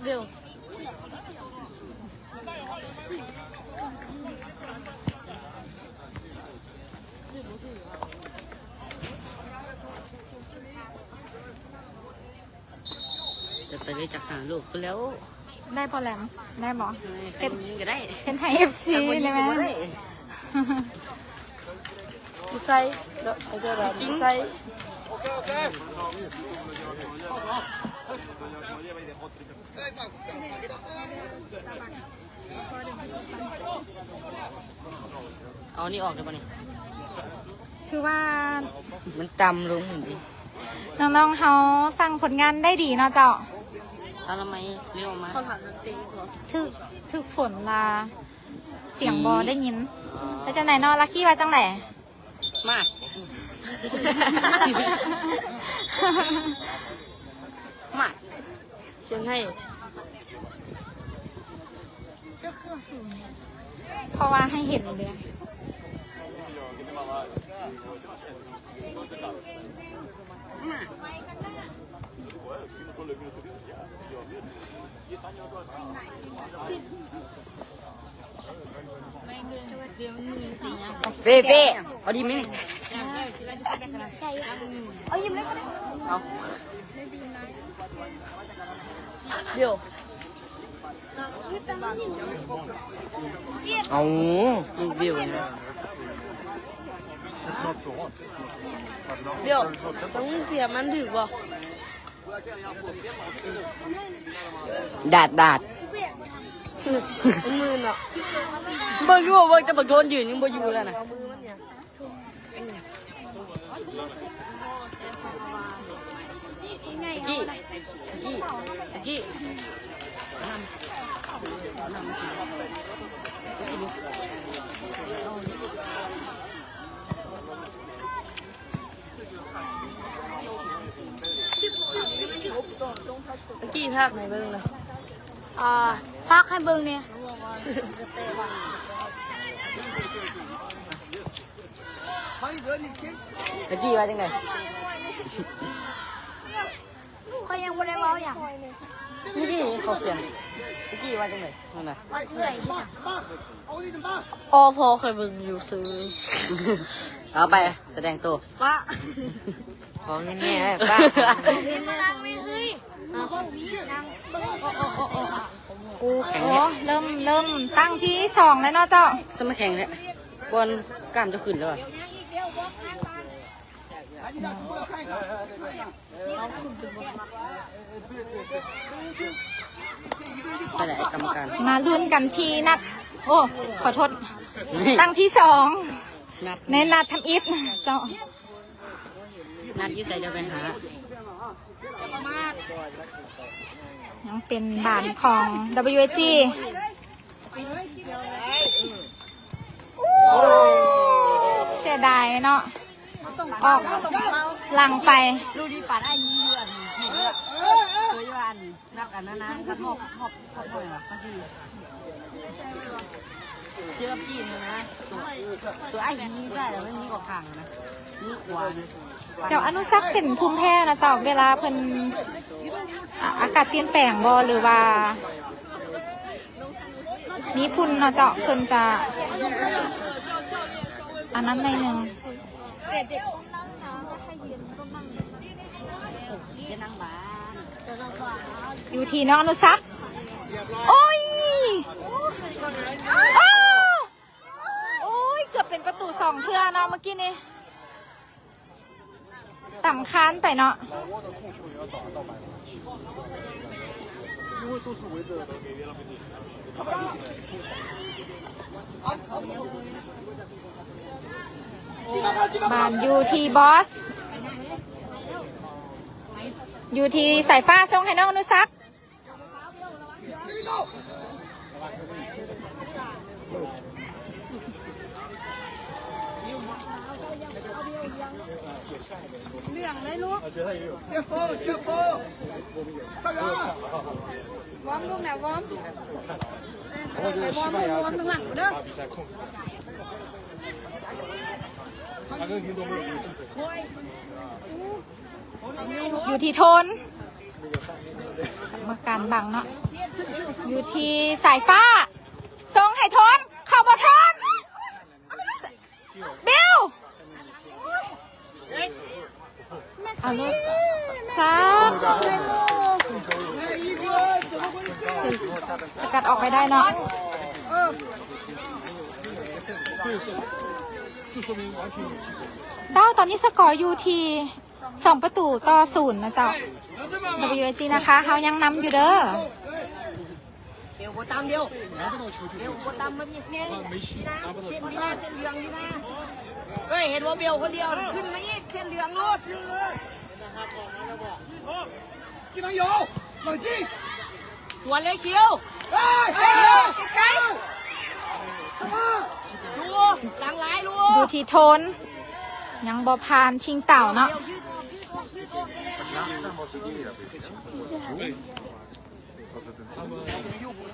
六。จะไปได้จากหาลูกก็แล้ว ได้พอแหลมได้บอ เป็นยิงก็ได้ เป็นไทยเอฟซีได้ไหม ผู้ใส่เอาเจอแบบผู้ใส่ เอานี่ออกได้ปะนี่ ถือว่า มันต่ำลงเห็นดิ น้องๆเขาสั่งผลงานได้ดีเนาะเจ้า เอาทำไมเรียกออกมา เขาถามดนตรีก่อน ถึกฝนลาเสียงบอได้ยินแล้วจังไหนเนอลักกี้ว่าจังไหน มาก มาเชิญให้ เพราะว่าให้เห็นเลยเป้เอาดีไหมนี่เอาเดี๋ยวเอาลูกเบี้ยวนะ It's not so hot. เดี๋ยวต้องเสียมันถือบ่ ดาดมือเนาะ เบิ่งอยู่เบิ่งแต่บักโดนยืนยังบ่อยู่แล้วนะกี้กี้ภาคไหนเบิ่งเลย พักให้เบิ่งเนี่ย ตะกี้ว่าจังไง เขายังบ่ได้เว้าอย่าง นี่เขาเขียนตะกี้ว่าจังไงนั่นน่ะ พอเคยเบิ่งอยู่ซื้อ เอาไปแสดงตัว ป้า ของแง่ป้า ไม่เฮ้ย กูแข็ง โอ้ เนี่ย เริ่มตั้งที่2แล้วเนาะเจ้า สมัยแข็งเนี่ยบอลกล้ามจะขึ้นแล้วอะไปไหนกรรมการ มาลุ้นกันที่นัด โอ้ ขอโทษ ตั้งที่2 นัด ในนัดทำอิฐเจ้า นัดอยืดใส่เดี๋ยวไปหา ยังเป็นบานของ WG เสียดายเนาะออกหลังไป ลูกที่ปัดไอ้นี้อยู่อันที่เคยอยู่อันนักอันนั้นนะกระทบหอบหน่อยอ่ะก็คือเชื่อมจีนนะตัวไอ้นี้ใช่แต่ไม่มีกว่าข้างนะนี่ขวา เจ้าอนุสักษ์เป็นภูมิแพ้นะเจ้าเวลาเพิ่นอากาศเปลี่ยนแปลงบ่หรือว่า มีฝุ่นเนาะเจ้าเพิ่นจะ อันนั้นในหนึ่ง จะนั่งบ้าน อยู่ที่น้องอนุสักษ์โอ้ยอ้าวโอ้ยเกือบเป็นประตู2เทื่อเนาะเมื่อกี้นี้ต่ำค้านไปเนาะ 因为都是围着给别人บ้านอยู่ที่บอส อยู่ที่สายฟ้าส่งให้น้องอนุสักษ์ เรื่องเลยลูก先锋，大哥，วอร์มลูกนะวอร์ม 然后就是西班牙确实把比赛控制，阿根廷都没有这个机会。 อยู่ที่โทนกรรมการบังเนาะ อยู่ที่สายฟ้าส่งให้โทนเข้าบอโทนบิวอนุสักษ์สกัดออกไปได้เนาะ เจ้าตอนนี้สกอร์อยู่ที่2-0นะเจ้า WG นะคะเขายังนำอยู่เด้อ เดี๋ยวกูตามเดียวเดี๋ยวกูตามมาเนี่ยเนี่ยคนละเส้นเหลืองนี่นะเฮ้ยเห็นว่าเบลคนเดียวขึ้นมาอีกเส้นเหลืองรูด 技能有，冷静， สวนเลยเชียว 哎， ไกลๆดูหลังหลายลู อยู่ ก ที่โทน ยังบอพานชิงเต่าเนาะ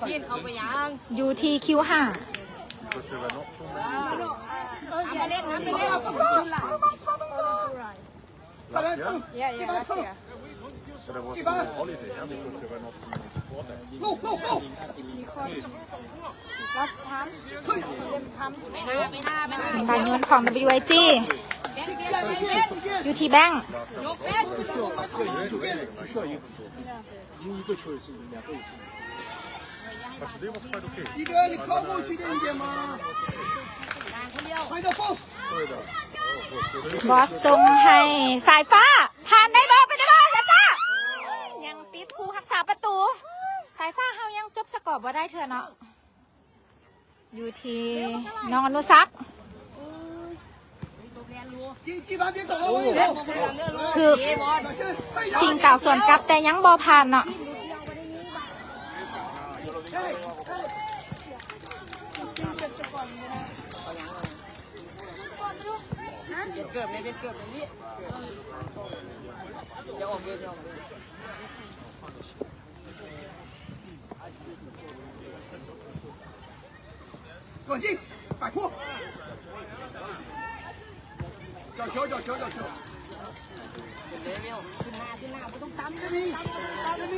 ชิ้นเอาไปยัง อยู่ที่คิวห้า ทำไปเล่นนะไปเล่น Last year? Yeah, last year. So there was no holiday, yeah, because there were not so many supporters. Go, go, go! Last time, them come to ไปหน้า เป็นบานโยนของ WIG อยู่ที่แบงค์ ยกเป็น But today was quite okay. 一哥，你靠过去点一点嘛。快点放！ บอสส่งให้สายฟ้า ผ่านได้บอไปได้บอสายฟ้า ยังปิดผู้รักษาประตู สายฟ้าเฮายังจบสกอร์บ่ได้เถอะเนาะอยู่ที่น้องอนุสักษ์ 基本别走了，我跟你说。 คือชิงเต่าส่วนกลับแต่ยังบอผ่านเนาะ เกือบเลยเป็นเกือบอย่างนี้เดี๋ยวออกเดี๋ยว 冷静，摆脱。角球，角球，角球。 เลเวลขึ้นหน้าไม่ต้องตั้ม 这里，这里，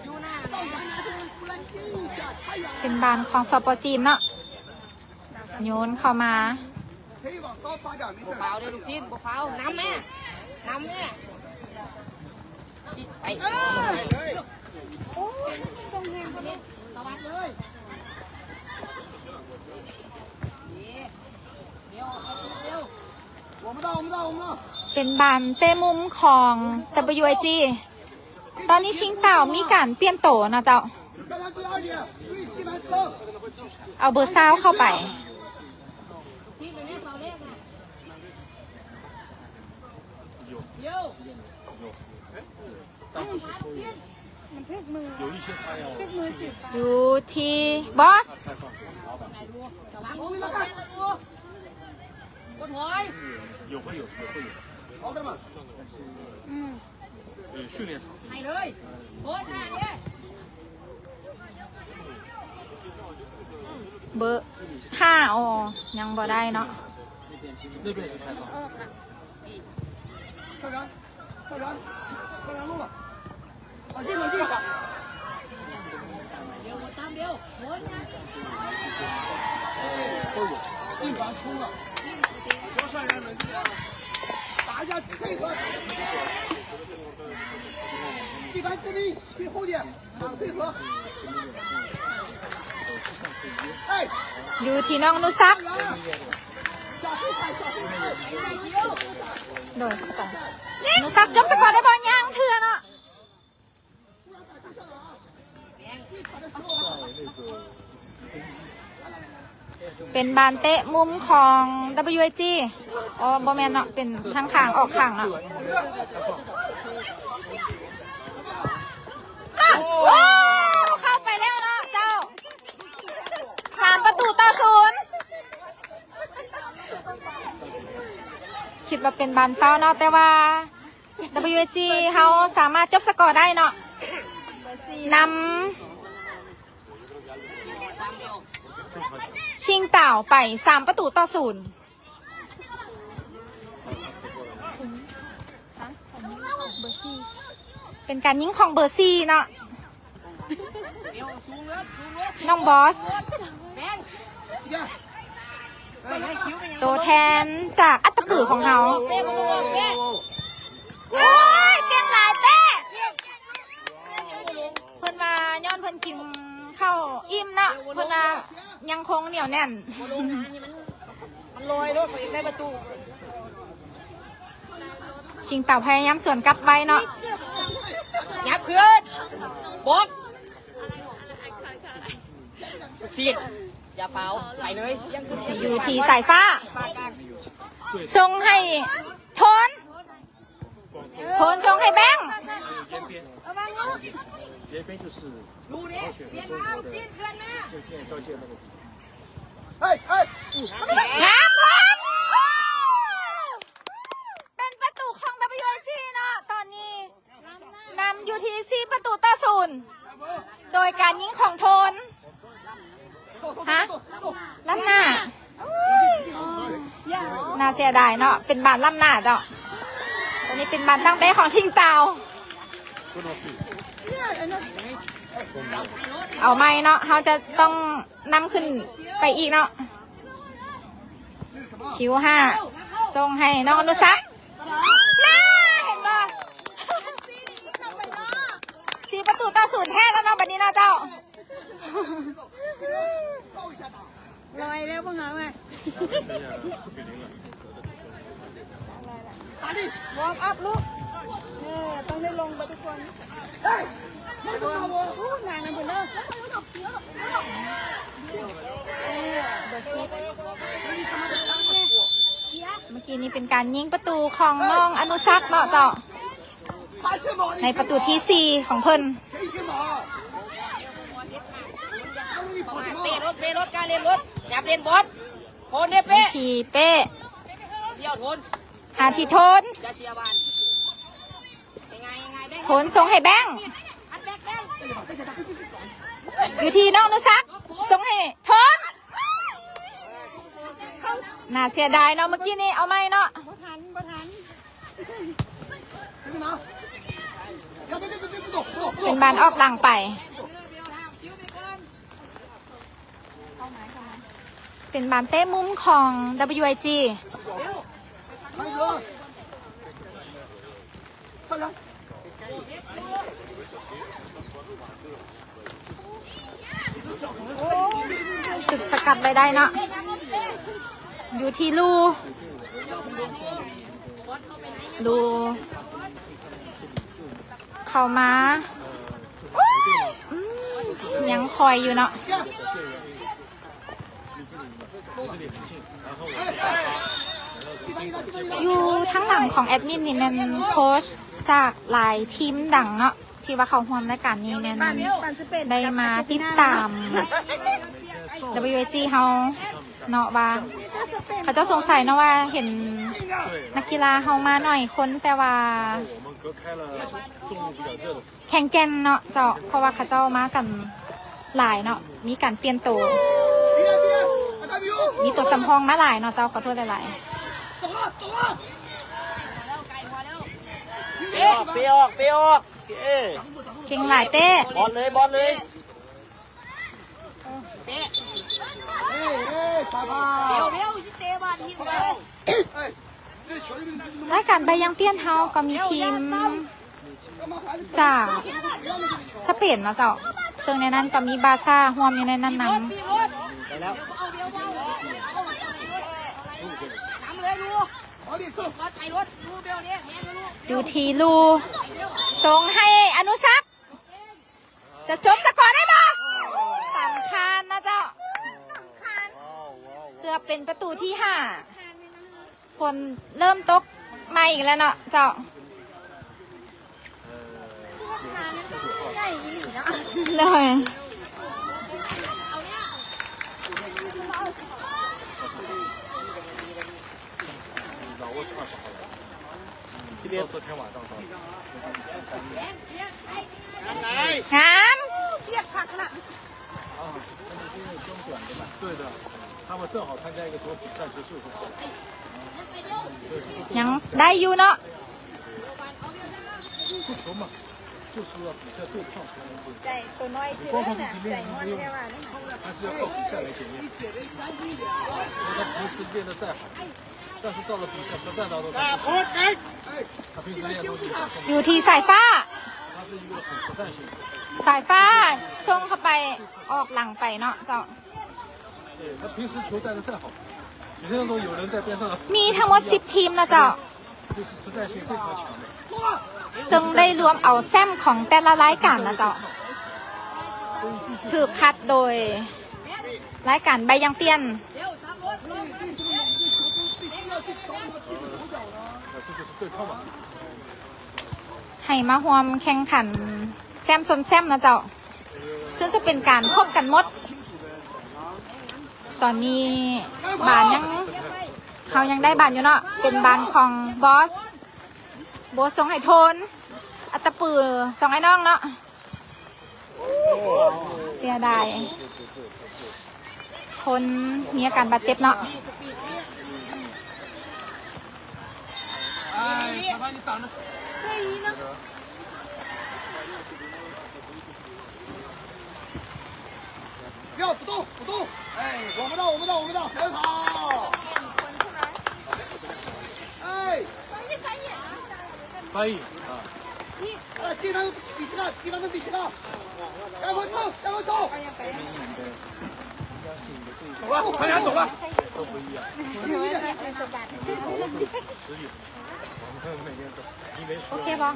อยู่หน้า 到达拿着突然静一下，太远 เป็น 了。 บานของสปจีนเนาะโยนเข้ามา 可以往高发点，没事 เฝ้าเดี๋ยวลูกชิ้นบ่เฝ้าน้ำแม่น้ำแม่ไป ตะวัดเลยเดี๋ยวเดี๋ยว 我们到，我们到，我们到。 เป็นบานเตะมุมของ WIG ตอนนี้ชิงเต่ามีการเปลี่ยนโตนะเจ้า 让他注意二点，注意地板撑。 เอาเบอร์ซาวเข้าไป ที่ตรงนี้เฝ้าเรียกนะเดี๋ยว อยู่ที่บอส 手里来看， กดหอย 好的嘛。ให้เลยโคตรหน้าเนี่ย เบอร์5อ๋อยังบ่ได้เนาะ 上篮，上篮，上篮路了。冷静，冷静。 เดี๋ยวตามเดียวโคตรหน้า 进防冲了。打一下配合。地板这边推后点，打配合。哎， อยู่ที่น้องอนุสักษ์ 小心踩，小心踩。 โดยเข้าใจอนุสักษ์จบสกอร์ได้บอลยังเถื่อนเนาะเป็นบานเตะมุมของ WIG อ๋อบอแมนเนาะเป็นทางข้างออกข้างเนาะอ้าวโอ้เข้าไปแล้วเนาะเจ้า3-0 คิดว่าเป็นบานเฝ้าเนาะแต่ว่า WIG เขาสามารถจบสกอร์ได้เนาะนำชิงเต่าไป3-0 เป็นการยิงของเบอร์ซีเนาะ เดี๋ยวสูงเลิศสูงเลิศ น้องบอส แบงให้คิ้วเป็นยัง ตัวแทนจากอัตตปือของเขา เป๊ะมันต้องเป๊ะ โอ้ยเก่งหลายเป้เพิ่นมาย้อนเพิ่นกินข้าวอิ่มเนาะเพิ่นว่ายังคงเหนียวแน่น ลงน้ำนี่มันลอยรถไปได้ประตู ชิงเต่าพยายามสวนกลับไว้เนาะ ยับขึ้นบล็อกชีดอย่าเฝ้าไปเลยยังขึ้น อยู่ที่สายฟ้า ปากกลาง ส่งให้โทนส่งให้แบงค์ ดูนี่เปลี่ยนน้ำชีดเพื่อนนะ 哎哎， งามบอล น่าเสียดายเนาะเป็นบานล่ำหน้าเจ้าตอนนี้เป็นบานตั้งเต้ของชิงเตาเอาไหมเนาะเขาจะต้องนำขึ้นไปอีกเนาะคิว5ส่งให้น้องอนุสักน่าเห็นป่ะ4-0แท้แล้วเนาะบัดนี้เนาะเจ้าลอยแล้วพวกเขาไงวอร์มอัพลูกต้องได้ลงไปทุกคนนางกันไปเลยเมื่อกี้นี้เป็นการยิงประตูของน้องอนุสักเนาะเจ้าในประตูที่4ของเพิ่นเป้รถการเล่นรถอย่าเล่นบอลโทนเนี่ยเป้ ทีเป้ เดี่ยวโทน หาทีโทน อย่าเสียบอลยังไงแบงค์ โทนส่งให้แบงค์ อัดแบงค์ อยู่ที่น้องอนุสักส่งให้โทนน่าเสียดายเนาะเมื่อกี้นี้เอาไหมเนาะเป็นบานออกหลังไปเป็นบานเต้มุมของ WIG จุดสกัดไปได้เนาะอยู่ที่ลูเข้ามายังคอยอยู่เนาะอยู่ทั้งหลังของแอดมินนี่แมนโค้ชจากหลายทีมดังเนาะที่ว่าเขาร่วมรายการนี้แมนได้มาติดตาม WIG เฮาเนาะว่าเขาเจ้าสงสัยเนาะว่าเห็นนักกีฬาเฮามาหน่อยคนแต่ว่าแข่งแกนเนาะเจ้าเพราะว่าเขาเจ้ามากันหลายเนาะมีการเปลี่ยนตัวมีตัวสำรองมาหลายเนาะเจ้าขอโทษหลายเป้ออกเเก่งหลายเป้ บอลเลยเป้ เบี้ยวเตะบอลทีมเลย รายการใบยังเตี้ยนเฮาก็มีทีมจากสเปนเนาะเจ้าซึ่งในนั้นก็มีบาซ่าร่วมอยู่ในนั้นนำอยู่ที่ลูส่งให้อนุสักจะจบสกอร์ได้บ่สำคัญนะเจ้าเกือบเป็นประตูที่5ฝนเริ่มตกมาอีกแล้วเนาะเจ้าเลยงามยังได้อยู่เนาะ就是要比赛对抗才能对，ตัวน้อยสิ光靠เนี่ย 自己练没有用，还是要靠比赛来检验。因为他平时练得再好，但是到了比赛实战当中，他平时练的东西อยู่ที่สายฟ้า他是一个很实战性的。สายฟ้าส่งเข้าไปออกหลังไปเนาะเจ้า对，他平时球带得再好，比赛当中有人在边上，มีทั้งหมด10ทีมนะเจ้า就是实战性非常强的。ซึ่งได้รวมเอาแซมของแต่ละรายการนะเจ้าถูกคัดโดยรายการใบยังเตี้ยนให้มาร่วมแข่งขันแซมซนแซมนะเจ้าซึ่งจะเป็นการพบกันหมดตอนนี้บานยังเขายังได้บานอยู่เนาะเป็นบานของบอสส่งให้โทนอัตตปือส่งให้น้องเนาะเสียดายโทนมีอาการบาดเจ็บเนาะ裁判你挡着。不要不动不动，哎，我们的我们的我们的，很好。哎，翻译啊，哎，地方比起来，地方比起来，赶快冲，赶快冲！走了，快点走了。โอเคปะ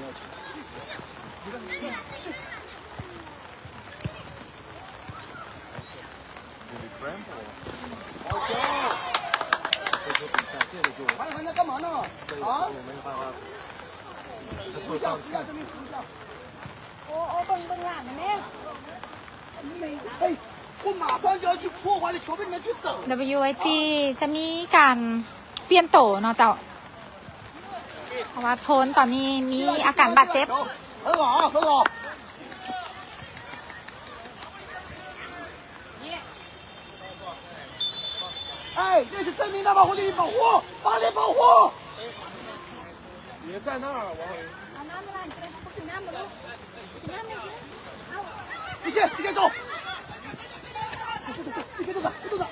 还在干嘛呢？啊？他受伤。哎，我马上就要去破坏的球队里面去等。 WIG จะมีการเปลี่ยนโตเนาะเจ้าเพราะว่าโทนตอนนี้มีอาการบาดเจ็บ 很好啊，很好。哎，这是证明他把我给保护，把你保护。别在那儿，王伟。你先走。你先走的，你走的。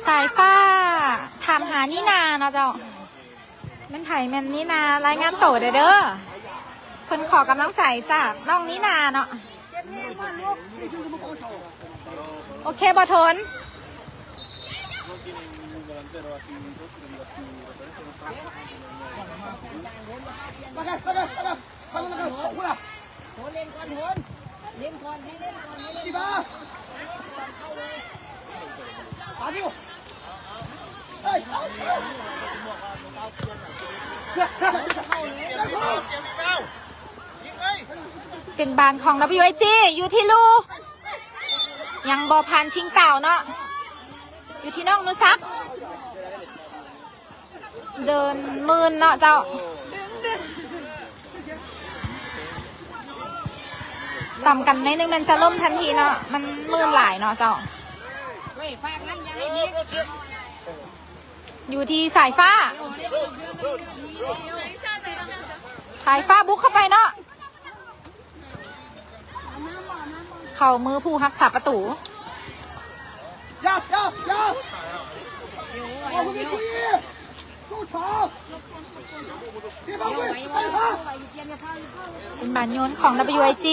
สายฟ้าถามหานี่นาเนาะเจ้าแม่นไผ่แม่นนี่นารายงานโตเด้อเพิ่นขอกำลังใจจากน้องนี่นาเนาะโอเคบ่ทน 拉开，拉开，拉开，快快拉开，保护了。เล่นก่อนเล่นก่อนให้เล่นก่อนให้เล่น 地板。打住！哎，是， เป็นบานของ WIG อยู่ที่ลูยังบอพันชิงเต่าเนาะอยู่ที่น้องนุซักเดินมืนเนาะเจ้าต่ำกันในนึงมันจะล่มทันทีเนาะมันมืนหลายเนาะเจ้า เฮ้ยฝากนั่นอย่าให้นิก อยู่ที่สายฟ้า สายฟ้าบุกเข้าไปเนาะเข่ามือผู้รักษาประตู 压压压！保护你注意，入场，别犯规，快他！ เป็นบานโยนของ WIG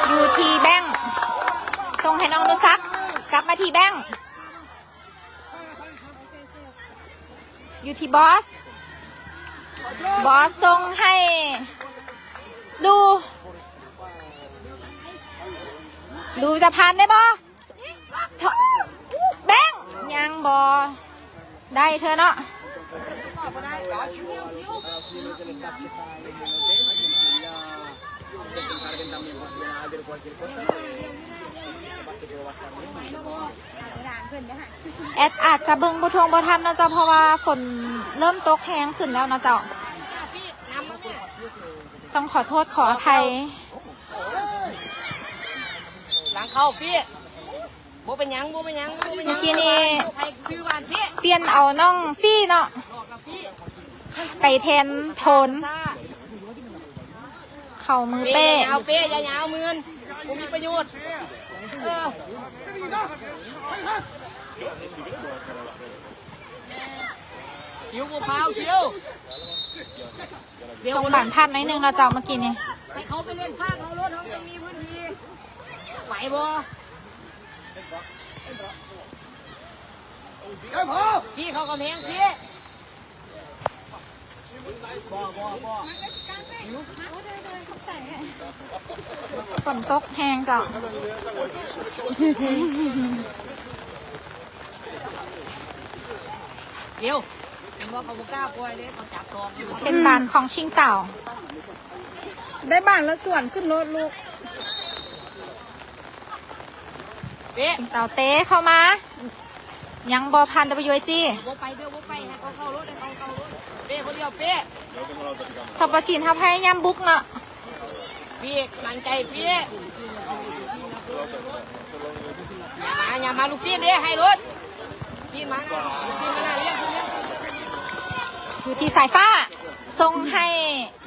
อยู่ที่แบงค์ส่งให้น้องนุซักกลับมาที่แบงค์อยู่ที่บอสส่งให้ลูจะพันได้บ่แบงค์ยังบ่ได้เธอเนาะ แอดอาจจะเบิ่งบุทวงบ่ทันเนาะเจ้าเพราะว่าฝนเริ่มตกแห้งขึ้นแล้วเนาะเจ้าต้องขอโทษขออภัย หลังเข้าพี่โบเป็นยังโบเป็นยัง เมื่อกี้นี้ ใครชื่อบ้านพี่ เปลี่ยนเอาน้องฟี่เนาะไปแทนโทนเข่ามือเป้ ยาวเป้ยาวมือนกูมีประโยชน์คิวกูพาวคิว ส่งบานพัดหน่อยนึงเนาะเจ้าเมื่อกี้นี้ ให้เขาไปเล่นภาคเขารถเขาไม่มีพื้นที่ไหวบ่ 别跑！ พี่เขากำแพงพี่บ่ ฝนตกแห้งเจ้า เดี๋ยวผมว่าเขาบ่กล้าปล่อยเลยเขาจับทอง เป็นบานของชิงเต่า ได้บ้านแล้วส่วนขึ้นรถลูก เป๊ะ ชิงเต่าเต้เข้ามา ยังบอพัน WIG บ่ไปเดี๋ยวบ่ไปให้เขาเข้ารถให้เขาเข้ารถเป๊ะคนเดียวเป๊ะ สปจีนเขาพยายามบุกเนาะ พี่กำลังใจพี่อย่ามาลูกชิ้นดิให้รถชิ้นมาลูกชิ้นมาเลี้ยง อยู่ที่สายฟ้าส่งให้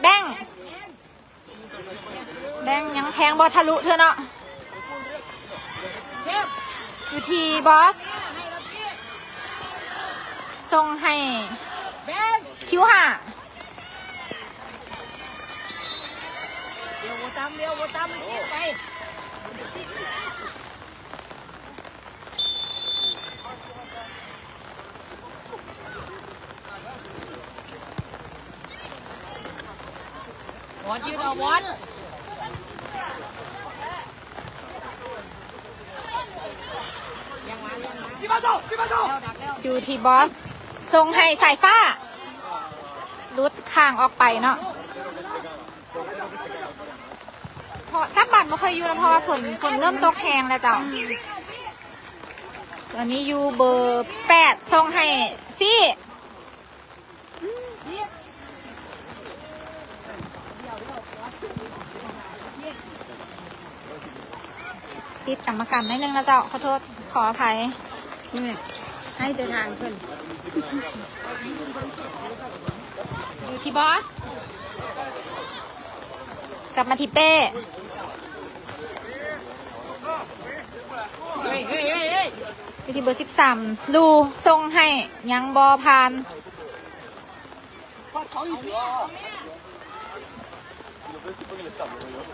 แบงค์ยังแทงบอลทะลุเธอเนาะอยู่ที่บอสส่งให้คิวห่า เดี๋ยววัวตามมันชิ้นไปบอลยืนเอาบอลอยู่ที่บอสส่งให้สายฟ้าลุดข้างออกไปเนาะเพราะจับบัตรไม่ค่อยอยู่แล้วเพราะว่าฝนเริ่มตกแห้งแล้วจ้ะตอนนี้อยู่เบอร์8ส่งให้ฟี่ติดกรรมการนิดนึงนะเจ้าขอโทษขออภัยให้เดินทางขึ้นอยู่ที่บอสกลับมาที่เป้อยู่ที่เบอร์13ลูส่งให้ยังบอพาน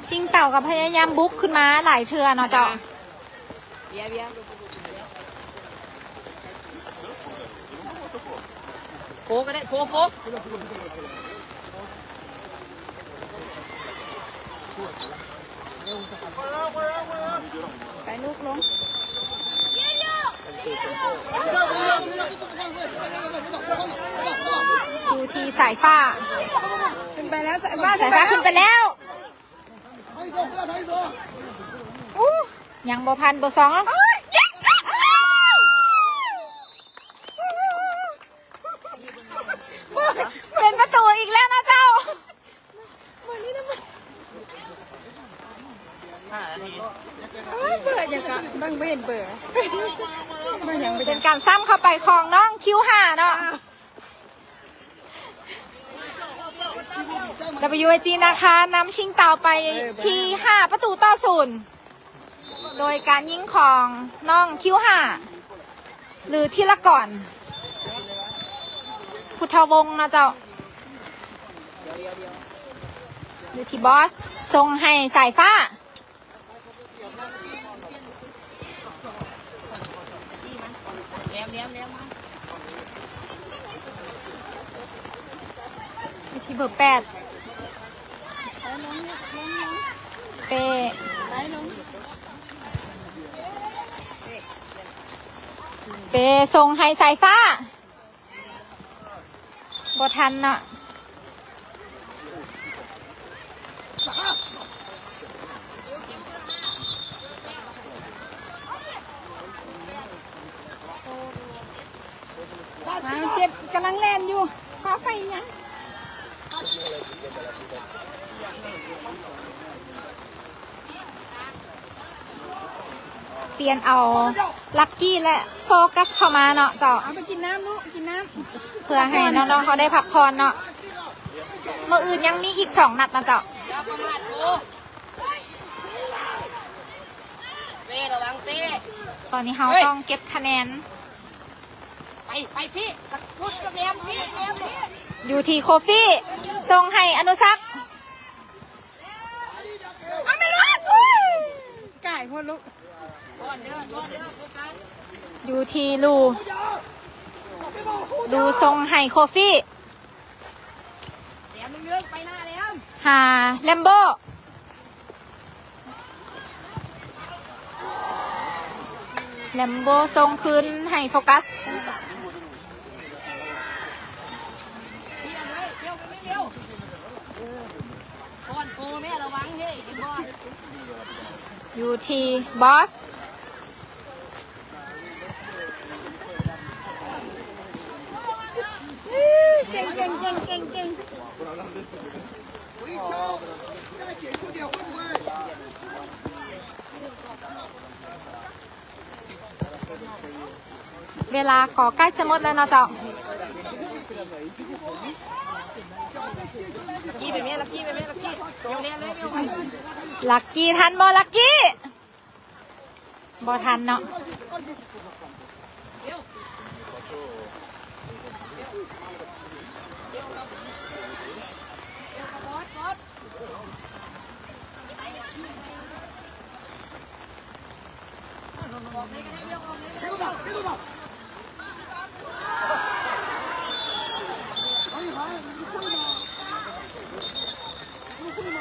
ชิงเต่ากับพยายามบุกขึ้นมาหลายเทือเนาะเจ้าโฟก็ได้โฟไปลูกลงดูทีสายฟ้าขึ้นไปแล้วสายฟ้าขึ้นไปแล้วยังบอพันเบอร์2เป็นประตูอีกแล้วนะเจ้าเป็นการซ้ำเข้าไปของน้องคิวห่าเนาะ WAG นะคะนำชิงเต่าไปที่5ประตูต่อ0โดยการยิงของน้องคิวห่าหรือทีละก่อนพุทธวงศ์นะเจ้าหรือที่บอสส่งให้สายฟ้าอยู่ที่เบอร์8เปส่งให้สายฟ้าบอทันเนาะเจ็บกำลังเล่นอยู่ฟ้าไปยังเปลี่ยนเอาลักกี้และโฟกัสเข้ามาเนาะเจ้าเอาไปกินน้ำลูกกินน้ำเพื่อให้น้องๆเขาได้พักผ่อนเนาะเมื่ออื่นยังมีอีก2 นัดนะเจ้าตอนนี้เขาต้องเก็บคะแนนไปพี่พูดกับแรมพี่อยู่ที่โคฟี่ส่งให้อนุสักษ์เอาไม่รอดไก่พ่อลูกอยู่ที่ลูส่งให้โคฟี่หาแลมโบส่งคืนให้โฟกัสอยู่ที่บอสเก่ง回挑，再减速点会不会？ เวลาก็ใกล้จะหมดแล้วเนาะเจ้า กี้ไปแม่ลักกี้ไปแม่ลักกี้เร็วเร็วเร็วเร็วไป ลักกี้ทันบ่ลักกี้บ่ทันเนาะ 别动他，别动他。王一涵，你会吗？你会吗？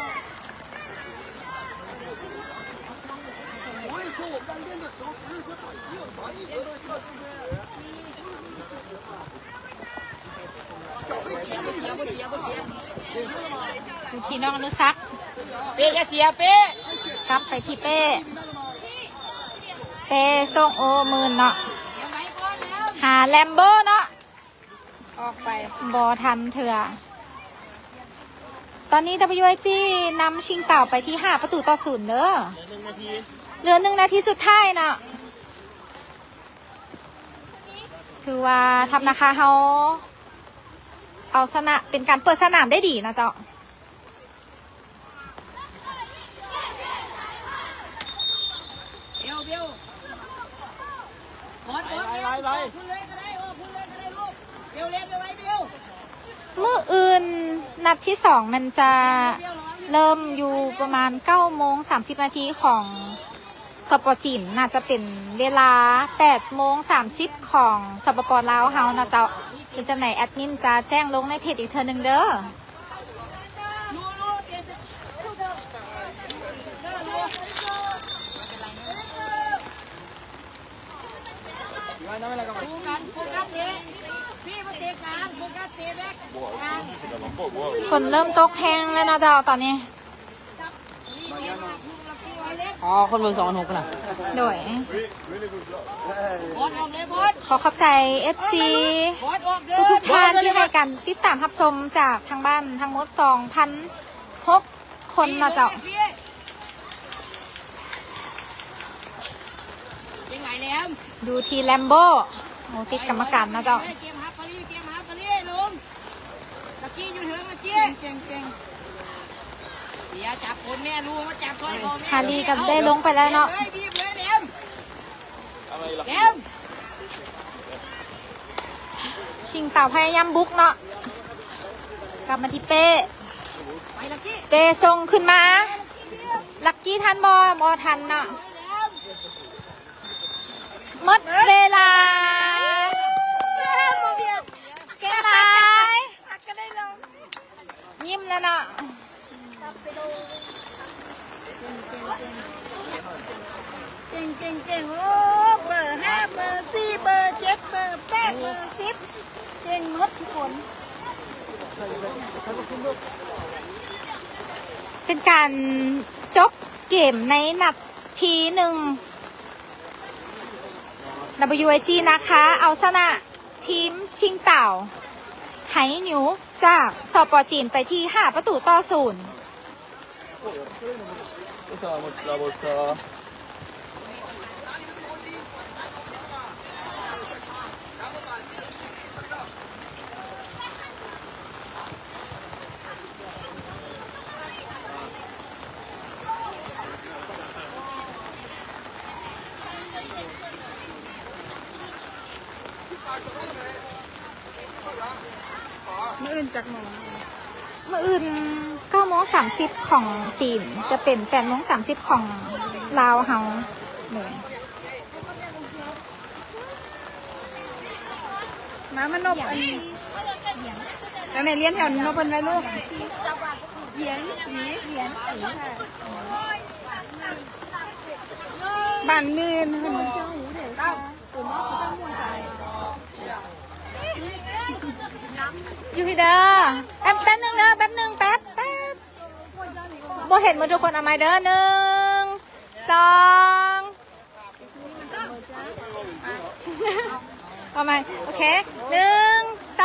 我也说我们在练的时候，不是说打击，把一个需要支持。脚被踢了，不行不行 ดูที่น้องอนุสัก เป๊ะอย่าเสียเป๊ะ กลับไปที่เป้เป้ส่งโอมืนเนาะหาแลมโบเนาะ ออกไป บอทันเถื่อตอนนี้ WIG นำชิงเต่าไปที่5 ประตูต่อ 0เด้อเหลือ1 นาทีสุดท้ายเนาะถือว่าทำนะคะเขาเอาชนะเป็นการเปิดสนามได้ดีนะเจ้า เบี้ยวเบี้ยวบอลบอลคุณเลยก็ได้โอ้คุณเลยก็ได้ลูกเบี้ยวเล่นไปไว้เบี้ยว เมื่ออื่นนัดที่2มันจะเริ่มอยู่ประมาณ9:30 นาทีของสปปจีนน่าจะเป็นเวลา8:30ของสปปลาวเฮานะเจ้าเป็นจังไหนแอดมินจะแจ้งลงในเพจอีกเทอนึงเด้อ โฟกัสเตะพี่มาเตะกลางโฟกัสเตะแบ็คกลาง ฝนเริ่มตกแห้งแล้วนะเจ้าตอนนี้ อ๋อ คนเมือง2,600กันนะ โดย บอลออกเลยบอล ขอขอบใจ FC บอลออกเด้อ ทุกท่านที่ให้การติดตามรับชมจากทางบ้านทั้งหมด 2,006 คนนะเจ้า เป็นไงแหลม ดูทีแลมโบโอ้ติดกรรมการนะเจ้า เกมฮับปารีเกมฮับปารีลุงตะกี้อยู่ถึงตะกี้เก่งเดี๋ยวจับคนแม่ลูกมาจับซอยพ่อแม่ ฮารีก็ได้ลงไปแล้วเนาะ บีบเลยแหลมแหลม ชิงเต่าพยายามบุกเนาะกลับมาที่เป้ ไปตะกี้ เป้ส่งขึ้นมา ลักกี้ทันบอทันเนาะหมดเวลาเกมไหนยิ้มแล้วเนาะ เก่งโอ้เบอร์5เบอร์4เบอร์7เบอร์8เบอร์10เก่งหมดทุกคน เป็นการจบเกมในนัดทีหนึ่ง WIG นะคะ เอาชนะทีมชิงเต่าไหหนิวจากสปจีนไปที่5 ประตูต่อ 0มื้ออื่นจากหมอ เมื่ออื่น9:30 ของจีนจะเป็น8:30 ของลาวเฮาเลย มานบอันนี้แม่เลี้ยนแถวนบเพิ่นไว้ลูกบ้านนื่นเพิ่นเจ้าหูเด้ออยู่พี่เด้อแป๊บนึงเด้อแป๊บนึงแป๊บบ่เห็นหมดทุกคนเอาไม้เด้อ1 2เอาไม้โอเค1 2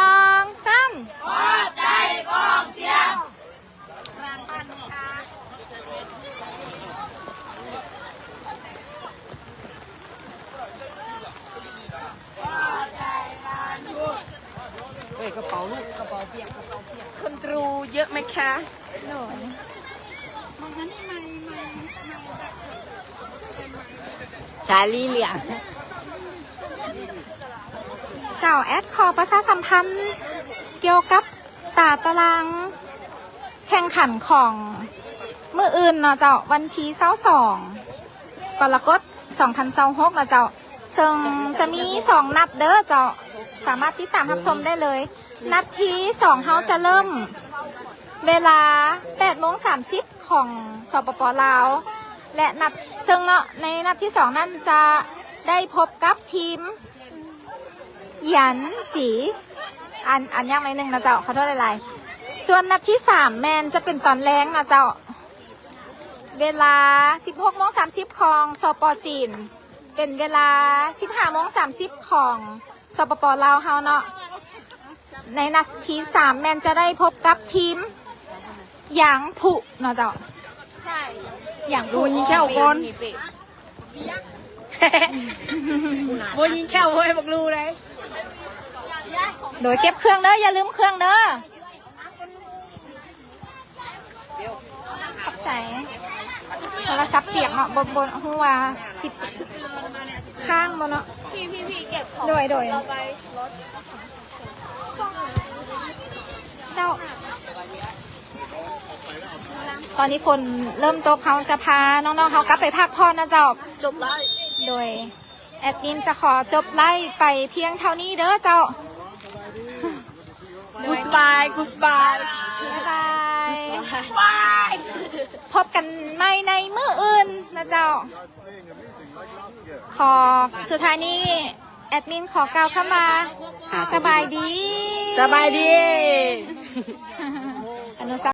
3 ใจกองเชียร์ กระเป๋าลูกกระเป๋าเปียกกระเป๋าเปียก คนตรูเยอะไหมคะ โดยชาลีเหลียง เจ้าแอดขอประชาสัมพันธ์เกี่ยวกับตารางแข่งขันของมืออื่นเนาะเจ้าวันที่22กรกฎาคม2026นะเจ้าซึ่งจะมี2นัดเด้อเจ้าสามารถติดตามรับชมได้เลย นัดที่2เฮาจะเริ่มเวลา 8:30 ของสปป.ลาวและนัดซึ่งเนาะในนัดที่2นั่นจะได้พบกับทีมหยันจีอันยากหน่อยหนึงนะเจ้าขอโทษหลายๆส่วนนัดที่3แมนจะเป็นตอนแรงนะเจ้าเวลา 16:30 ของสปป.จีนเป็นเวลา 15:30 ของสปป.ลาวเฮาเนาะในนัดที่3แมนจะได้พบกับทีมหยางผุเนาะเจ้าใช่หยางผุ ยิงแค่คนโบยิงแค่โบให้บอกรู้เลย โดยเก็บเครื่องเด้ออย่าลืมเครื่องเด้อขอบใจโทรศัพท์เปียกเนาะบนหัว10ข้างบนเนาะพี่เก็บของโดยเจ้าตอนนี้ฝนเริ่มตกเขาจะพาน้องๆเขากลับไปพักผ่อนนะเจ้าจบไล่โดยแอดมินจะขอจบไล่ไปเพียงเท่านี้เด้อเจ้ากูสบายกูสบาย บ๊ายบายพบกันใหม่ในมื้ออื่นนะเจ้าขอสุดท้ายนี้แอดมินขอกล่าวคำว่าสบายดี สบายดี อนุส